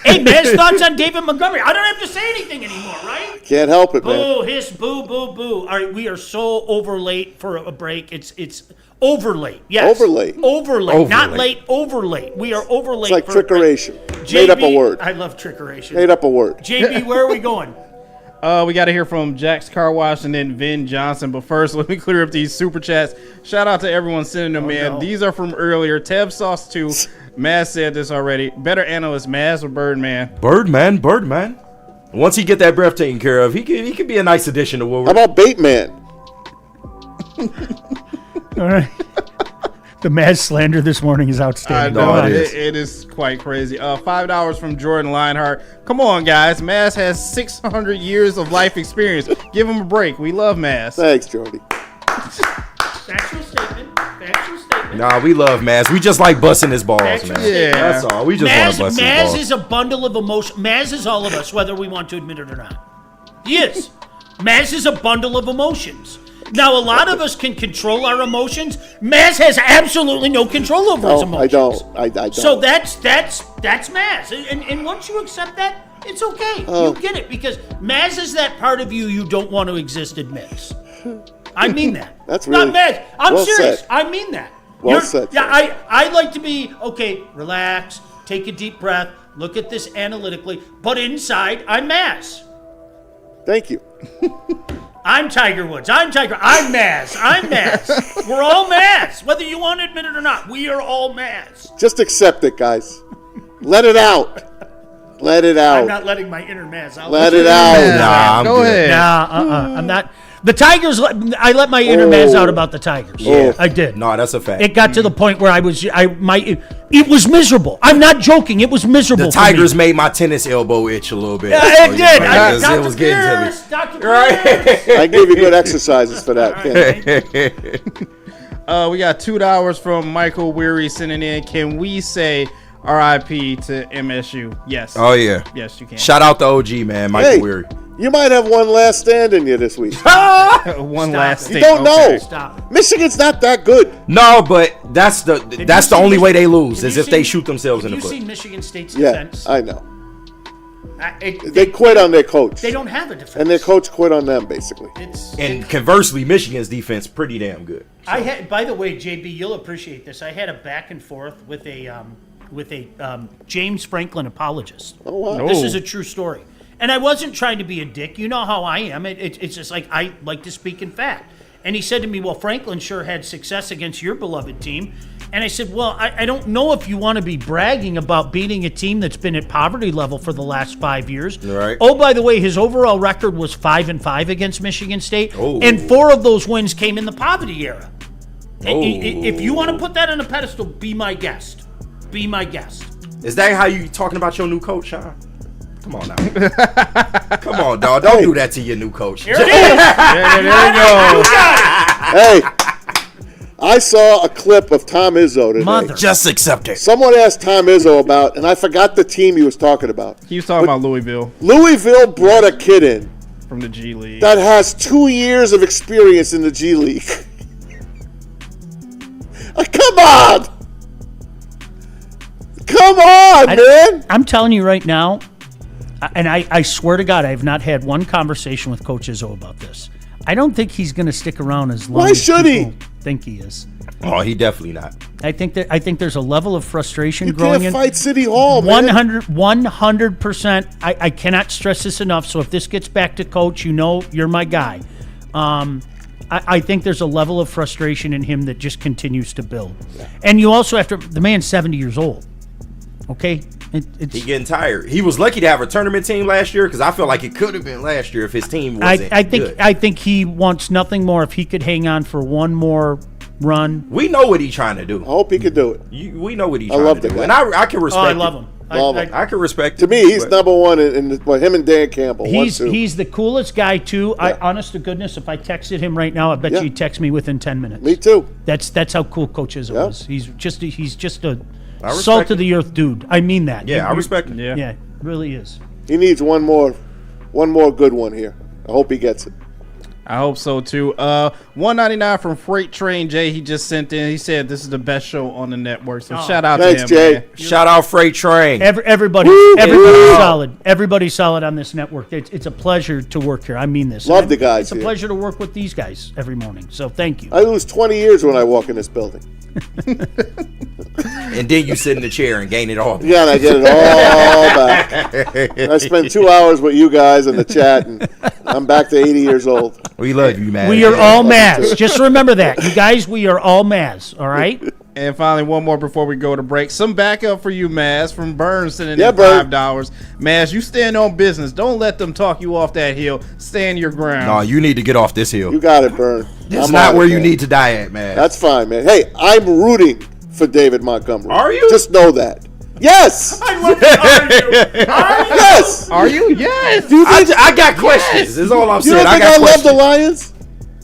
Hey, Maz, thoughts on David Montgomery? I don't have to say anything anymore, right? Can't help it, man. Boo, hiss, boo, boo, boo. All right, we are so over late for a break. It's over late. Yes. Over late. Over late. Over Not late. late, over late. We are over late. It's like for a break. trickeration. Made up a JB word. I love trickeration. Made up a word. JB, where are we going? We got to hear from Jack's Car Wash and then Vin Johnson. But first, let me clear up these super chats. Shout out to everyone sending them in. no. These are from earlier. Tev Sauce 2. Maz said this already. Better analyst, Maz or Birdman? Birdman. Once he get that breath taken care of, he could be a nice addition to How Woodward. about Bateman? All right. The Maz slander this morning is I outstanding. know, No, it is. it is quite crazy. $5 from Jordan Lionheart. Come on, guys. Maz has 600 years of life experience. Give him a break. We love Maz. Thanks, Jordy. Factual statement. Factual statement. Nah, we love Maz. We just like busting his balls, Factual man. statement. Yeah. That's all. We just want to bust his Maz balls. is a bundle of emotion. Maz is all of us, whether we want to admit it or not. He is. Maz is a bundle of emotions. Now, a lot of us can control our emotions. Maz has absolutely no control over his No, emotions. I don't. So that's Maz. And once you accept that, it's okay. Oh. You get it because Maz is that part of you don't want to exist admits. I mean that. That's not really Maz. I'm well serious. said. I mean that. Well said, Yeah, Frank. I like to be okay. Relax. Take a deep breath. Look at this analytically. But inside, I'm Maz. Thank you. I'm Tiger Woods. I'm Maz. I'm Maz. We're all Maz. Whether you want to admit it or not, we are all Maz. Just accept it, guys. Let it out. Let it out. I'm not letting my inner Maz out. Let it out. Nah, Go ahead. Nah, I'm not. The Tigers, I let my inner Maz out about the Tigers. Yeah. I did. No, that's a fact. It got to the point where it was miserable. I'm not joking. It was miserable. The Tigers made my tennis elbow itch a little bit. Yeah, it did. It was getting to me. Dr. Right. I gave you good exercises for that. We got $2 from Michael Weary sending in. Can we say RIP to MSU? Yes. Oh, yeah. Yes, you can. Shout out to OG, man, Michael Weary. You might have one last stand in you this week. One last stand. You don't know. Stop. Michigan's not that good. No, but that's the only way they lose is if they shoot themselves in the Have foot. you seen Michigan State's Yeah, defense? I know. They They quit on their coach. They don't have a defense. And their coach quit on them, basically. And conversely, Michigan's defense pretty damn good. I had, by the way, JB, you'll appreciate this. I had a back and forth with a James Franklin apologist. Oh wow! This is a true story, and I wasn't trying to be a dick. You know how I am. It's just like I like to speak in fact. And he said to me, "Well, Franklin sure had success against your beloved team." And I said, "Well, I don't know if you want to be bragging about beating a team that's been at poverty level for the last 5 years." Right. Oh, by the way, his overall record was 5-5 against Michigan State, Oh. and 4 of those wins came in the poverty era. Oh. If you want to put that on a pedestal, be my guest. Be my guest. Is that how you talking about your new coach, Sean? Come on now. Come on, dog. Don't do that to your new coach. Here it is. There you go. Hey, I saw a clip of Tom Izzo today. Mother. Just accept it. Someone asked Tom Izzo about, and I forgot the team he was talking about. He was talking about Louisville Louisville brought a kid in from the G League. that has 2 years of experience in the G League. Come on! Come on, man! I'm telling you right now, and I swear to God, I have not had one conversation with Coach Izzo about this. I don't think he's going to stick around as long Why as should he? people think he is. Oh, he definitely not. I think there's a level of frustration You growing can't in. fight City Hall, man. 100%. I cannot stress this enough. So if this gets back to Coach, you know you're my guy. I think there's a level of frustration in him that just continues to build. Yeah. And you also have to, the man's 70 years old. Okay? He getting tired. He was lucky to have a tournament team last year because I feel like it could have been last year if his team wasn't good. I think he wants nothing more if he could hang on for one more run. We know what he's trying to do. I hope he could do it. We know what he's trying to do. And I can respect I love him. I can respect to me, he's number one in him and Dan Campbell. He's the coolest guy too. Yeah. Honest to goodness, if I texted him right now, I bet you he'd text me within 10 minutes. Me too. That's how cool Coach Izzo is. He's just a salt of the earth dude. I mean that. Yeah, I respect him. Yeah, really is. He needs one more good one here. I hope he gets it. I hope so too. $1.99 from Freight Train Jay. He just sent in. He said this is the best show on the network. So shout out to him. Jay. Man. Shout out Freight Train. Everybody's solid. Everybody's solid on this network. It's a pleasure to work here. I mean this. Love the guys. It's a pleasure to work with these guys every morning. So thank you. I lose 20 years when I walk in this building. And then you sit in the chair and gain it all back. Yeah, and I get it all back. I spend 2 hours with you guys in the chat, and I'm back to 80 years old. We love you, man. We are all Maz. Just remember that. You guys, we are all Maz, all right? And finally, one more before we go to break. Some backup for you, Maz, from Burns sending in $5. Maz, you stand on business. Don't let them talk you off that hill. Stand your ground. No, you need to get off this hill. You got it, Burn. It's not where you need to die at, man. That's fine, man. Hey, I'm rooting for David Montgomery. Are you? Just know that. Yes. I love it. Yes. Are you? Yes. Do you think I got questions. Is all I'm saying. You don't think I love the Lions?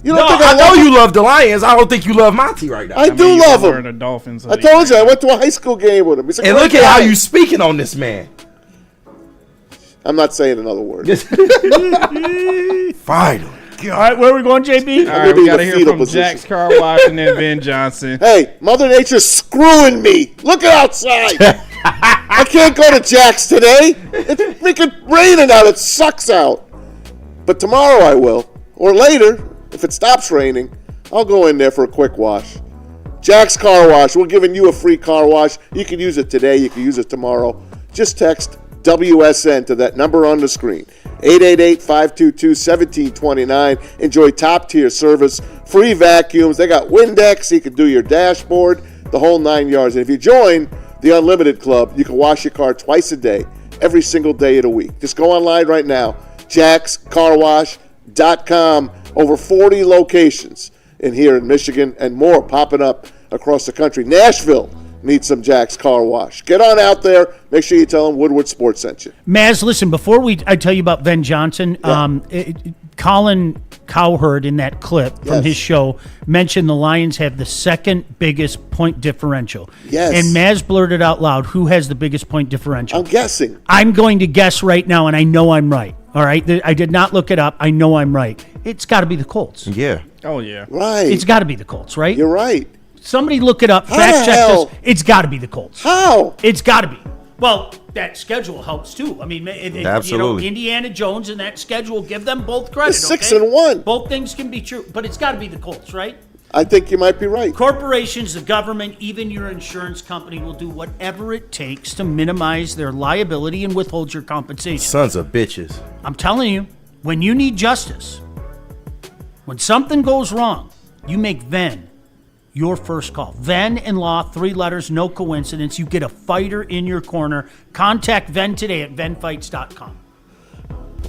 You don't think I know you love the Lions. I don't think you love Monty right now. I do love him. The Dolphins. I told you I went to a high school game with him. He's a and great look at guy. how you speaking on this man. I'm not saying another word. Finally. All right, where are we going, JB? All right, we got to hear from Jack's Car Wash and then Ben Johnson. Hey, Mother Nature's screwing me. Look at outside. I can't go to Jack's today. It's freaking raining out. It sucks out. But tomorrow I will. Or later, if it stops raining, I'll go in there for a quick wash. Jack's Car Wash. We're giving you a free car wash. You can use it today. You can use it tomorrow. Just text WSN to that number on the screen. 888-522-1729. Enjoy top-tier service, free vacuums. They got Windex. So you can do your dashboard, the whole 9 yards. And if you join the Unlimited Club, you can wash your car twice a day, every single day of the week. Just go online right now, jackscarwash.com. Over 40 locations in here in Michigan and more popping up across the country. Nashville needs some Jack's Car Wash. Get on out there. Make sure you tell them Woodward Sports sent you. Maz, listen, before I tell you about Ben Johnson, Colin Cowherd in that clip from his show mentioned the Lions have the second biggest point differential. Yes. And Maz blurted out loud, who has the biggest point differential? I'm guessing. I'm going to guess right now, and I know I'm right. All right? I did not look it up. I know I'm right. It's got to be the Colts. Yeah. Oh, yeah. Right. It's got to be the Colts, right? You're right. Somebody look it up. How Fact the check hell? this. It's got to be the Colts. How? It's got to be. Well, that schedule helps too. I mean, Absolutely. Indiana Jones and that schedule, give them both credit. It's 6-1. Both things can be true, but it's got to be the Colts, right? I think you might be right. Corporations, the government, even your insurance company will do whatever it takes to minimize their liability and withhold your compensation. Sons of bitches. I'm telling you, when you need justice, when something goes wrong, you make Venn your first call. Venn and Law, 3 letters, no coincidence. You get a fighter in your corner. Contact Venn today at venfights.com.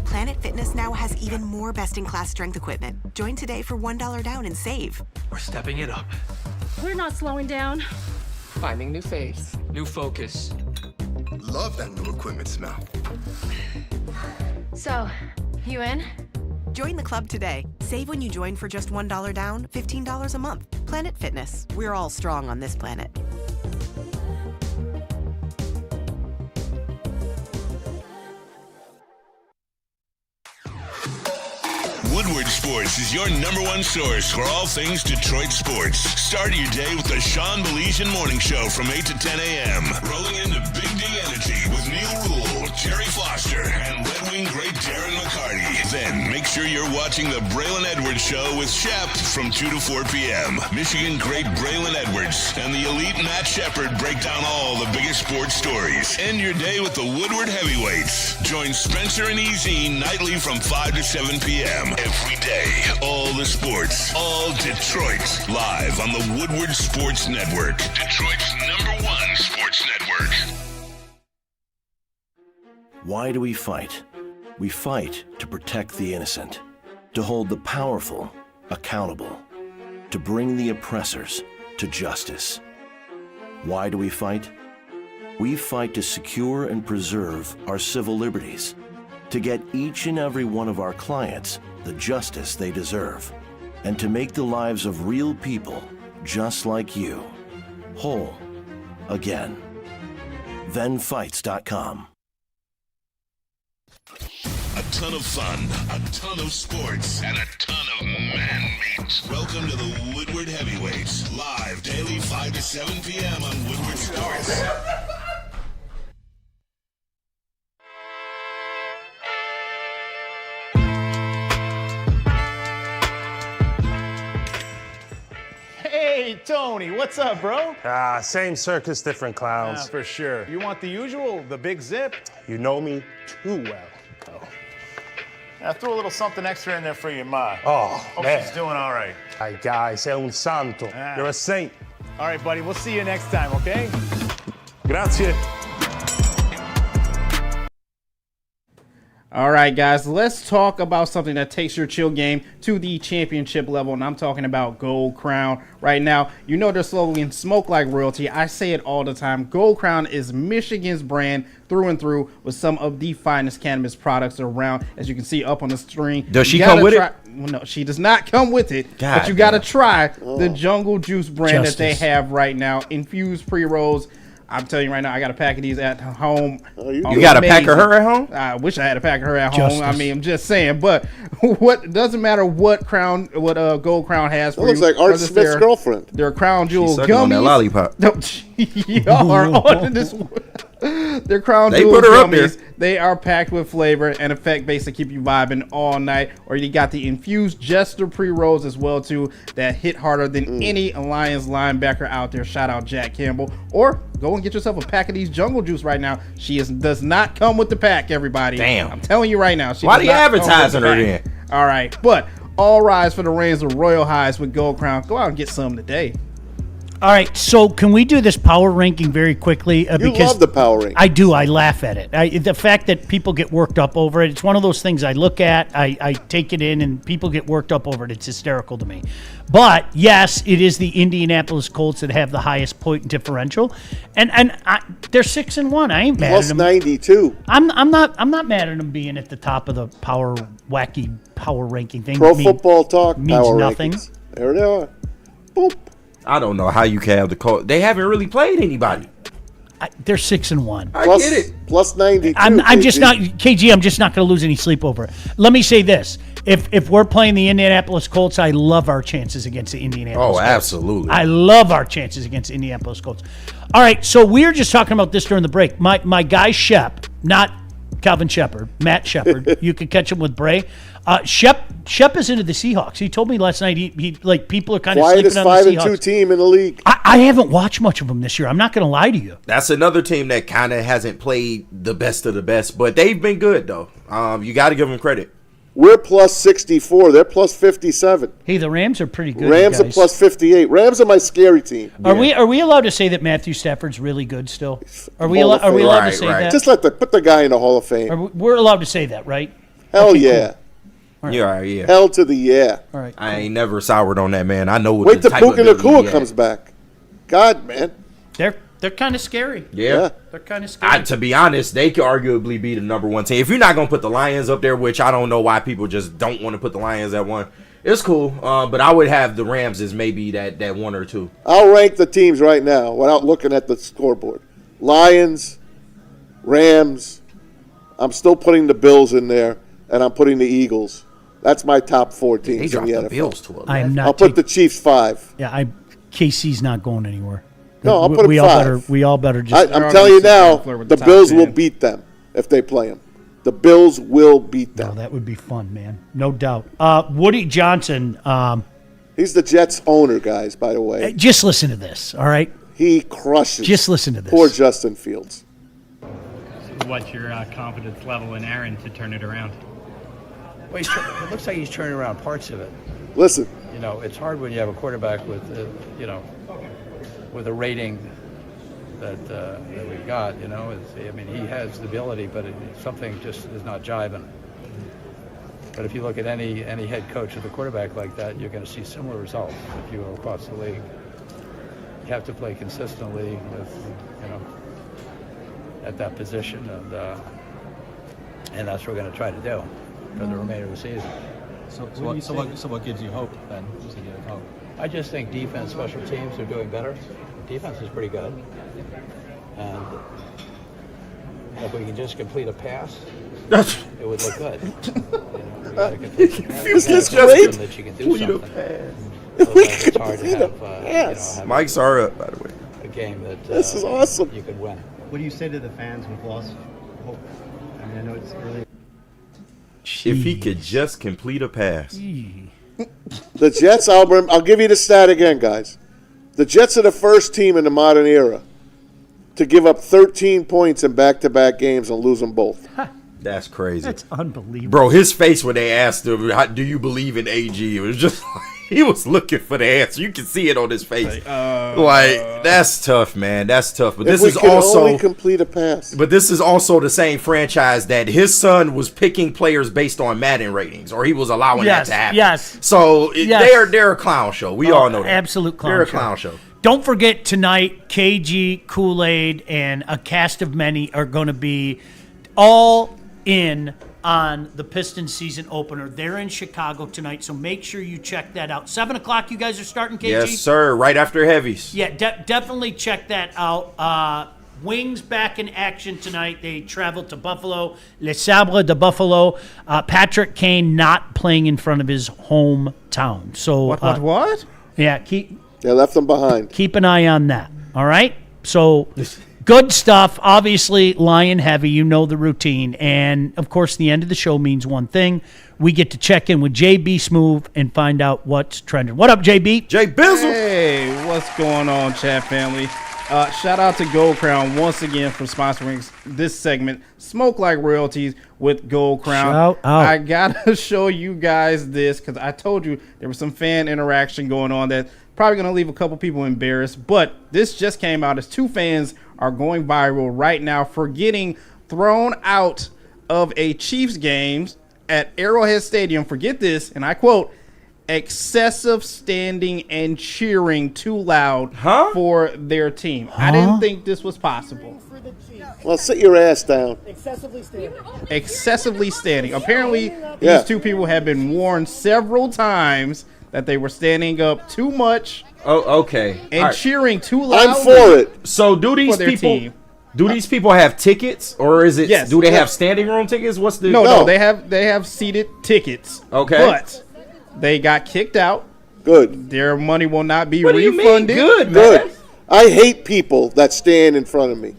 Planet Fitness now has even more best-in-class strength equipment. Join today for $1 down and save. We're stepping it up. We're not slowing down. Finding new faith, new focus. Love that new equipment smell. So, you in? Join the club today. Save when you join for just $1 down, $15 a month. Planet Fitness. We're all strong on this planet. Woodward Sports is your #1 source for all things Detroit sports. Start your day with the Sean Baligian Morning Show from 8 to 10 a.m. Rolling into Big D Energy with Neil Rule, Jerry Foster, and Red Wing great Darren McCarty. Then make sure you're watching the Braylon Edwards Show with Shep from 2 to 4 p.m. Michigan great Braylon Edwards and the elite Matt Shepard break down all the biggest sports stories. End your day with the Woodward Heavyweights. Join Spencer and EZ nightly from 5 to 7 p.m. Every day, all the sports, all Detroit, live on the Woodward Sports Network. Detroit's #1 sports network. Why do we fight? We fight to protect the innocent, to hold the powerful accountable, to bring the oppressors to justice. Why do we fight? We fight to secure and preserve our civil liberties, to get each and every one of our clients the justice they deserve, and to make the lives of real people just like you whole again. ThenFights.com. A ton of fun, a ton of sports, and a ton of man meat. Welcome to the Woodward Heavyweights, live daily 5 to 7 p.m. on Woodward Sports. Hey, Tony, what's up, bro? Same circus, different clowns. For sure. You want the usual, the big zip? You know me too well. I threw a little something extra in there for your ma. Oh, Hope man. she's doing all right. Ay, guy, sei un santo. You're a saint. All right, buddy, we'll see you next time, okay? Grazie. All right, guys, let's talk about something that takes your chill game to the championship level, and I'm talking about Gold Crown. Right now, you know their slogan, smoke like royalty. I say it all the time. Gold Crown is Michigan's brand through and through with some of the finest cannabis products around, as you can see up on the screen. Does she come with it? Well, no, she does not come with it, but you got to try the Jungle Juice brand that they have right now. Infused pre-rolls. I'm telling you right now, I got a pack of these at home. You got a pack of her at home? I wish I had a pack of her at home. I mean, I'm just saying. But what doesn't matter what crown, what Gold Crown has for you. Looks like Art Smith's girlfriend. Their crown jewel She's sucking on that gummies. lollipop. You are on this. Their Crown They Jewel put her up gummies, there. they are packed with flavor and effect base to keep you vibing all night. Or you got the infused Jester pre-rolls as well too that hit harder than any Alliance linebacker out there. Shout out Jack Campbell. Or go and get yourself a pack of these Jungle Juice right now. Does not come with the pack, everybody. Damn. I'm telling you right now. Why does are you not come with the advertising her pack. then? All right, but all rise for the reigns of Royal Highs with Gold Crown. Go out and get some today. All right, so can we do this power ranking very quickly? You love the power ranking. I do. I laugh at it. The fact that people get worked up over it, it's one of those things I look at, I take it in, and people get worked up over it. It's hysterical to me. But, yes, it is the Indianapolis Colts that have the highest point differential. And they're 6-1. I ain't mad Plus at them. 92. I'm not mad at them being at the top of the wacky power ranking thing. Pro Football Talk means power nothing. rankings. There they are. Boop. I don't know how you can have the Colts. They haven't really played anybody. They're 6-1. I Plus, get it. plus 92. I'm just KG. not KG. I'm just not going to lose any sleep over it. Let me say this: if we're playing the Indianapolis Colts, I love our chances against the Indianapolis. Oh, Colts. absolutely. I love our chances against the Indianapolis Colts. All right, so we were just talking about this during the break. My guy Shep, not Calvin Shepard, Matt Shepard. You could catch him with Bray. Shep is into the Seahawks. He told me last night he like people are kind of Quietest sleeping on the Seahawks. 5-2 team in the league. I haven't watched much of them this year. I'm not going to lie to you. That's another team that kind of hasn't played the best of the best, but they've been good, though. You got to give them credit. We're plus 64. They're plus 57. Hey, the Rams are pretty good. Rams you are guys. plus 58. Rams are my scary team. Are we allowed to say that Matthew Stafford's really good still? Are we allowed to say that? Just put the guy in the Hall of Fame. We're allowed to say that, right? Hell Okay, yeah. cool. Right. Yeah. Hell to the yeah. All right. I ain't never soured on that, man. I know what Wait the till type of Puka ability Nacua he comes had. back. God, man. They're kind of scary. Yeah. They're kind of scary. To be honest, they could arguably be the number one team. If you're not going to put the Lions up there, which I don't know why people just don't want to put the Lions at one, it's cool. But I would have the Rams as maybe that one or two. I'll rank the teams right now without looking at the scoreboard. Lions, Rams. I'm still putting the Bills in there, and I'm putting the Eagles. That's my top 4 teams They in dropped the the NFL. Bills to a I am not. I'll put the Chiefs 5. Yeah, KC's not going anywhere. No, I'll put them 5. We all better just. I'm telling you now, the Bills will beat them if they play them. The Bills will beat them. No, that would be fun, man. No doubt. Woody Johnson. He's the Jets owner, guys, by the way. Just listen to this, all right? He crushes. Just listen to this. Poor Justin Fields. What's your confidence level in Aaron to turn it around? Well, it looks like he's turning around parts of it. Listen. You know, it's hard when you have a quarterback with, with a rating that we've got. You know, he has the ability, but something just is not jiving. But if you look at any head coach with a quarterback like that, you're going to see similar results if you go across the league. You have to play consistently with, at that position, and that's what we're going to try to do for the remainder of the season. So what gives you hope then? Just to get hope? I just think defense, special teams are doing better. Defense is pretty good, and if we can just complete a pass, it would look good. This is great. That you can do something. Otherwise, it's hard to have, have Mike's are up, by the way. a game that This is awesome. you could win. What do you say to the fans who've lost hope? I mean, I know it's early. If he could just complete a pass. The Jets, I'll give you the stat again, guys. The Jets are the first team in the modern era to give up 13 points in back-to-back games and lose them both. That's crazy. That's unbelievable. Bro, his face when they asked him, do you believe in AG? It was just like, he was looking for the answer. You can see it on his face. That's tough, man. That's tough. But this is also only complete a pass. But this is also the same franchise that his son was picking players based on Madden ratings, or he was allowing that to happen. Yes. So they're a clown show. We all know that. Absolute clown show. They're a clown show. Don't forget tonight, KG, Kool-Aid, and a cast of many are going to be all in on the Pistons season opener. They're in Chicago tonight, so make sure you check that out. 7 o'clock, you guys are starting, KG? Yes, sir. Right after Heavies. Yeah, definitely check that out. Wings back in action tonight. They traveled to Buffalo. Les Sabres de Buffalo. Patrick Kane not playing in front of his hometown. So What? Yeah, They left them behind. Keep an eye on that. All right? So Good stuff. Obviously, Lion Heavy, you know the routine. And, of course, the end of the show means one thing. We get to check in with JB Smoove and find out what's trending. What up, JB? Jay Bizzle. Hey, what's going on, chat family? Shout out to Gold Crown once again for sponsoring this segment, Smoke Like Royalties with Gold Crown. Shout out. I got to show you guys this because I told you there was some fan interaction going on that probably going to leave a couple people embarrassed. But this just came out as two fans are going viral right now for getting thrown out of a Chiefs game at Arrowhead Stadium. Forget this, and I quote, excessive standing and cheering too loud for their team. I didn't think this was possible. Well, sit your ass down. Excessively standing. Apparently, these two people have been warned several times that they were standing up too much. Oh, okay. And cheering too loud. I'm for it. So do these people have tickets, or is it? Yes. Do they have standing room tickets? What's the? No. They have seated tickets. Okay. But they got kicked out. Good. Their money will not be What do you mean? refunded. Good, man. Good. I hate people that stand in front of me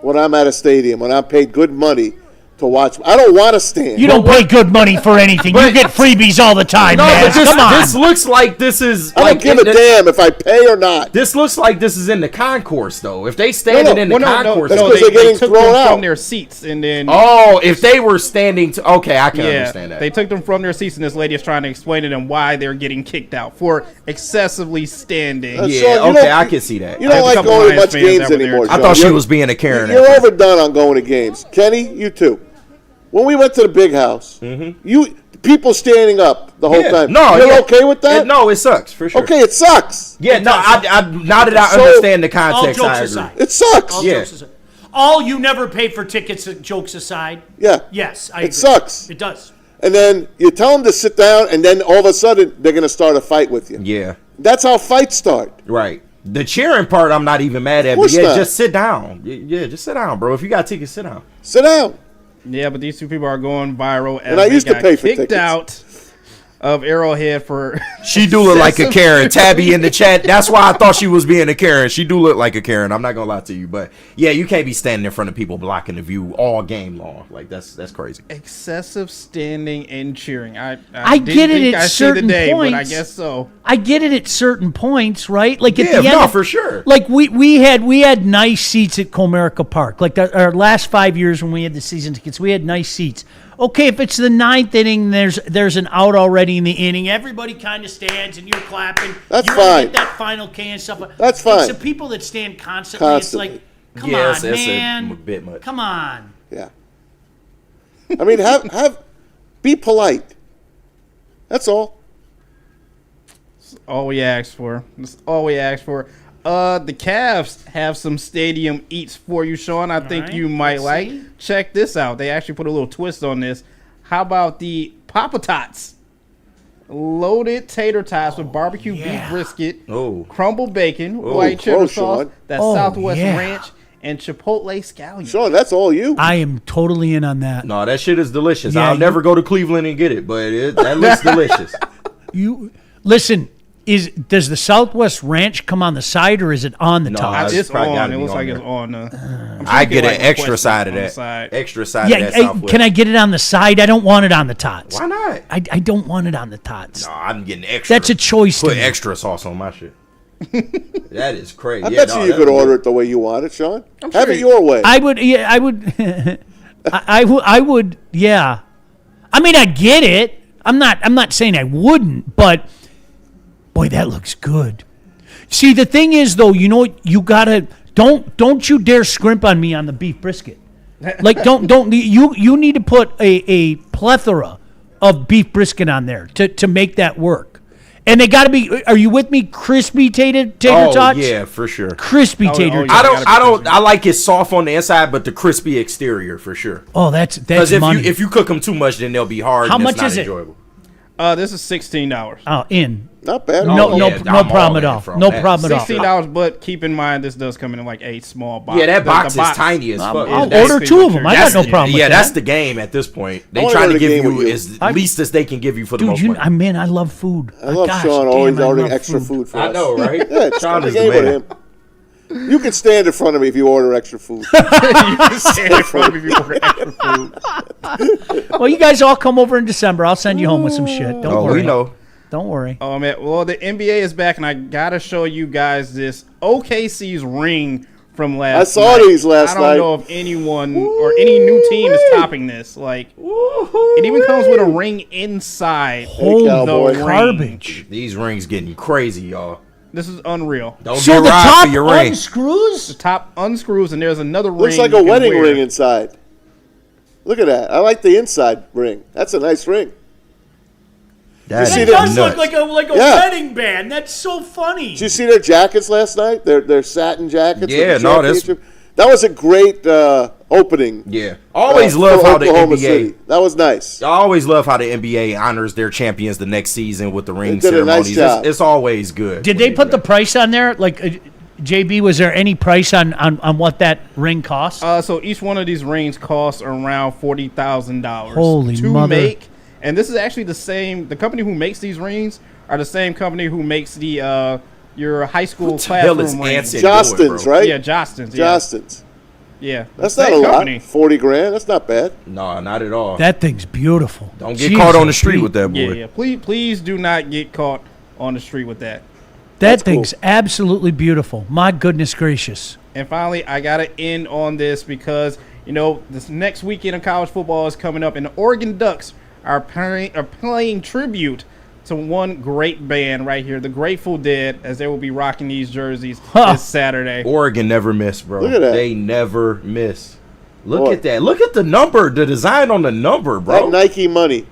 when I'm at a stadium, when I'm paid good money to watch. I don't want to stand. You don't pay good money for anything. You get freebies all the time, man. Come on. This looks like this is. I don't give a damn if I pay or not. This looks like this is in the concourse, though. If they standing in the concourse, that's because they're getting took thrown them out from their seats, and then if they were standing, okay, I can understand that. They took them from their seats, and this lady is trying to explain to them why they're getting kicked out for excessively standing. I can see that. You don't like going to much games anymore. I thought she was being a Karen. You're overdone on going to games, Kenny. You too. When we went to the big house, people standing up the whole time. No, you're okay with that? No, it sucks for sure. Okay, it sucks. Yeah, now that I understand the context, all I jokes agree. aside. It sucks. All jokes aside. All you never pay for tickets, jokes aside. Yeah. Yes, I agree. It sucks. It does. And then you tell them to sit down, and then all of a sudden they're going to start a fight with you. Yeah. That's how fights start. Right. The cheering part, I'm not even mad at. But not. just sit down. Yeah, just sit down, bro. If you got tickets, sit down. Sit down. Yeah, but these two people are going viral. And I used to pay for kicked tickets. out of Arrowhead for. She do look like a Karen. Tabby in the chat. That's why I thought she was being a Karen. She do look like a Karen. I'm not gonna lie to you, but yeah, you can't be standing in front of people blocking the view all game long. Like that's crazy. Excessive standing and cheering. I get it at certain points. But I guess so. I get it at certain points, right? Like at the end, for sure. Like we had nice seats at Comerica Park. Like our last 5 years when we had the season tickets, we had nice seats. Okay, if it's the ninth inning, there's an out already in the inning. Everybody kind of stands and you're clapping. That's you fine. Get that final K and stuff. That's fine. It's the people that stand constantly. It's like, come on, man. A bit much. Come on. Yeah. I mean, be polite. That's all. That's all we asked for. That's all we asked for. The Cavs have some stadium eats for you, Sean. I think you might like. Check this out. They actually put a little twist on this. How about the Papa Tots? Loaded tater tots with barbecue beef brisket, crumbled bacon, white cheddar sauce, that Southwest Ranch, and Chipotle scallion. Sean, that's all you. I am totally in on that. No, that shit is delicious. Yeah, I'll never go to Cleveland and get it, but that looks delicious. You listen. Does the Southwest Ranch come on the side or is it on the top? It's on. It looks like it's on. I get an extra side of that. Extra side of that Southwest. Can I get it on the side? I don't want it on the tots. Why not? I don't want it on the tots. No, I'm getting extra. That's a choice. Put extra sauce on my shit. That is crazy. I bet you could order it the way you want it, Sean. Have it your way. I would. Yeah, I would. I would. Yeah. I mean, I get it. I'm not saying I wouldn't, but. Boy, that looks good. See, the thing is, though, you know, you gotta don't you dare scrimp on me on the beef brisket. Like, don't you need to put a plethora of beef brisket on there to make that work. And they gotta be. Are you with me? Crispy tater tots. Oh yeah, for sure. Crispy tater. I like it soft on the inside, but the crispy exterior for sure. Oh, that's because money. if you cook them too much, then they'll be hard. How and much it's not is it? enjoyable. This is $16. Oh, in. Not bad. No problem at all. No problem at all. $16, but keep in mind this does come in like a small box. Yeah, that box is tiny as fuck. I'll order 2 of them. I got no problem with that. Yeah, that's the game at this point. They try to give you as least as they can give you for the most money. I love food. I love Sean always ordering extra food for us. I know, right? Yeah, Sean is the man. You can stand in front of me if you order extra food. You can stand in front of me if you order extra food. Well, you guys all come over in December. I'll send you home with some shit. Don't worry. We know. Don't worry. Oh, man. Well, the NBA is back, and I got to show you guys this OKC's ring from last night. I saw these last night. I don't know if anyone or any new team is topping this. Like, it even comes with a ring inside. Holy garbage. These rings getting crazy, y'all. This is unreal. Don't get robbed for your ring. Unscrews? The top unscrews, and there's another ring. Looks like a wedding ring inside. Look at that. I like the inside ring. That's a nice ring. That does look like a wedding band. That's so funny. Did you see their jackets last night? Their satin jackets. Yeah, no, that was a great opening. Yeah, always love how the Oklahoma NBA. City. That was nice. I always love how the NBA honors their champions the next season with the ring They did a nice ceremonies. job. It's always good. Did they put the price on there? Like, JB, was there any price on what that ring cost? So each one of these rings costs around $40,000 Holy to mother. make. And this is actually the company who makes these rings are the same company who makes the your high school classroom rings. Jostens, right? Yeah, Jostens. Yeah. Jostens. Yeah. That's not a lot. $40,000. That's not bad. No, not at all. That thing's beautiful. Don't get caught on the street with that, boy. Yeah. Please do not get caught on the street with that. That thing's absolutely beautiful. My goodness gracious. And finally, I got to end on this because, this next weekend of college football is coming up, and the Oregon Ducks are playing tribute to one great band right here, the Grateful Dead, as they will be rocking these jerseys this Saturday. Oregon never miss, bro. Look at that. They never miss. Look at that. Look at the number, the design on the number, bro. That Nike money.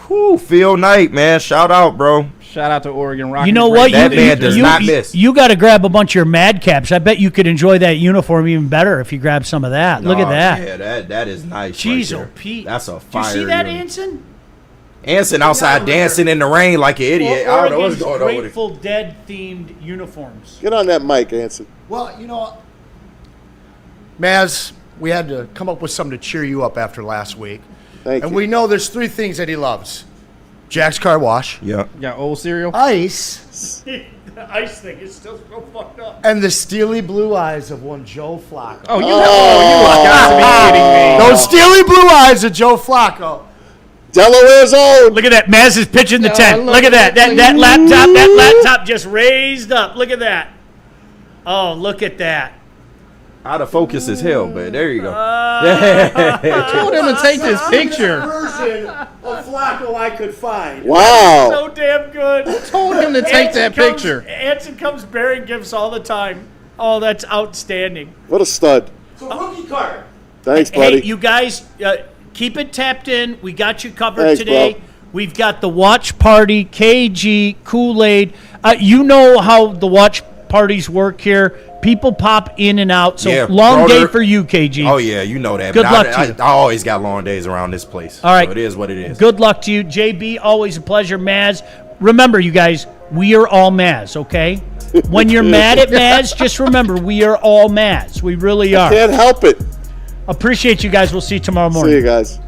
Whew, Phil Knight, man. Shout out, bro. Shout out to Oregon rocking. You know what? That man does not miss. You got to grab a bunch of your Madcaps. I bet you could enjoy that uniform even better if you grab some of that. Look at that. Yeah, that is nice. Jeez, right there. Pete. That's a Did fire. you see that, uniform. Anson? Anson outside dancing in the rain like an idiot. I don't know what's going on with it. Grateful Dead themed uniforms. Get on that mic, Anson. Well, Maz, we had to come up with something to cheer you up after last week. Thank you. And we know there's 3 things that he loves. Jack's Car Wash. Yeah. Got old cereal. Ice. The ice thing is still so fucked up. And the steely blue eyes of one Joe Flacco. Oh, you got to be kidding me. Those steely blue eyes of Joe Flacco. Delaware's own. Look at that. Maz is pitching the tent. Look at that. That laptop just raised up. Look at that. Oh, look at that. Out of focus as hell, but there you go. I told him to take this picture. Version of Flacco I could find. Wow. So damn good. I told him to take that picture. Anson comes bearing gifts all the time. Oh, that's outstanding. What a stud. So rookie card. Thanks, buddy. Hey, you guys, keep it tapped in. We got you covered Thanks, today. bro. We've got the watch party, KG, Kool-Aid. You know how the watch parties work here. People pop in and out. So long day for you, KG. Oh, yeah, you know that. Good but luck to you. I always got long days around this place. All right. So it is what it is. Good luck to you. JB, always a pleasure. Maz, remember, you guys, we are all Maz, okay? When you're mad at Maz, just remember, we are all Maz. We really are. Can't help it. Appreciate you guys. We'll see you tomorrow morning. See you guys.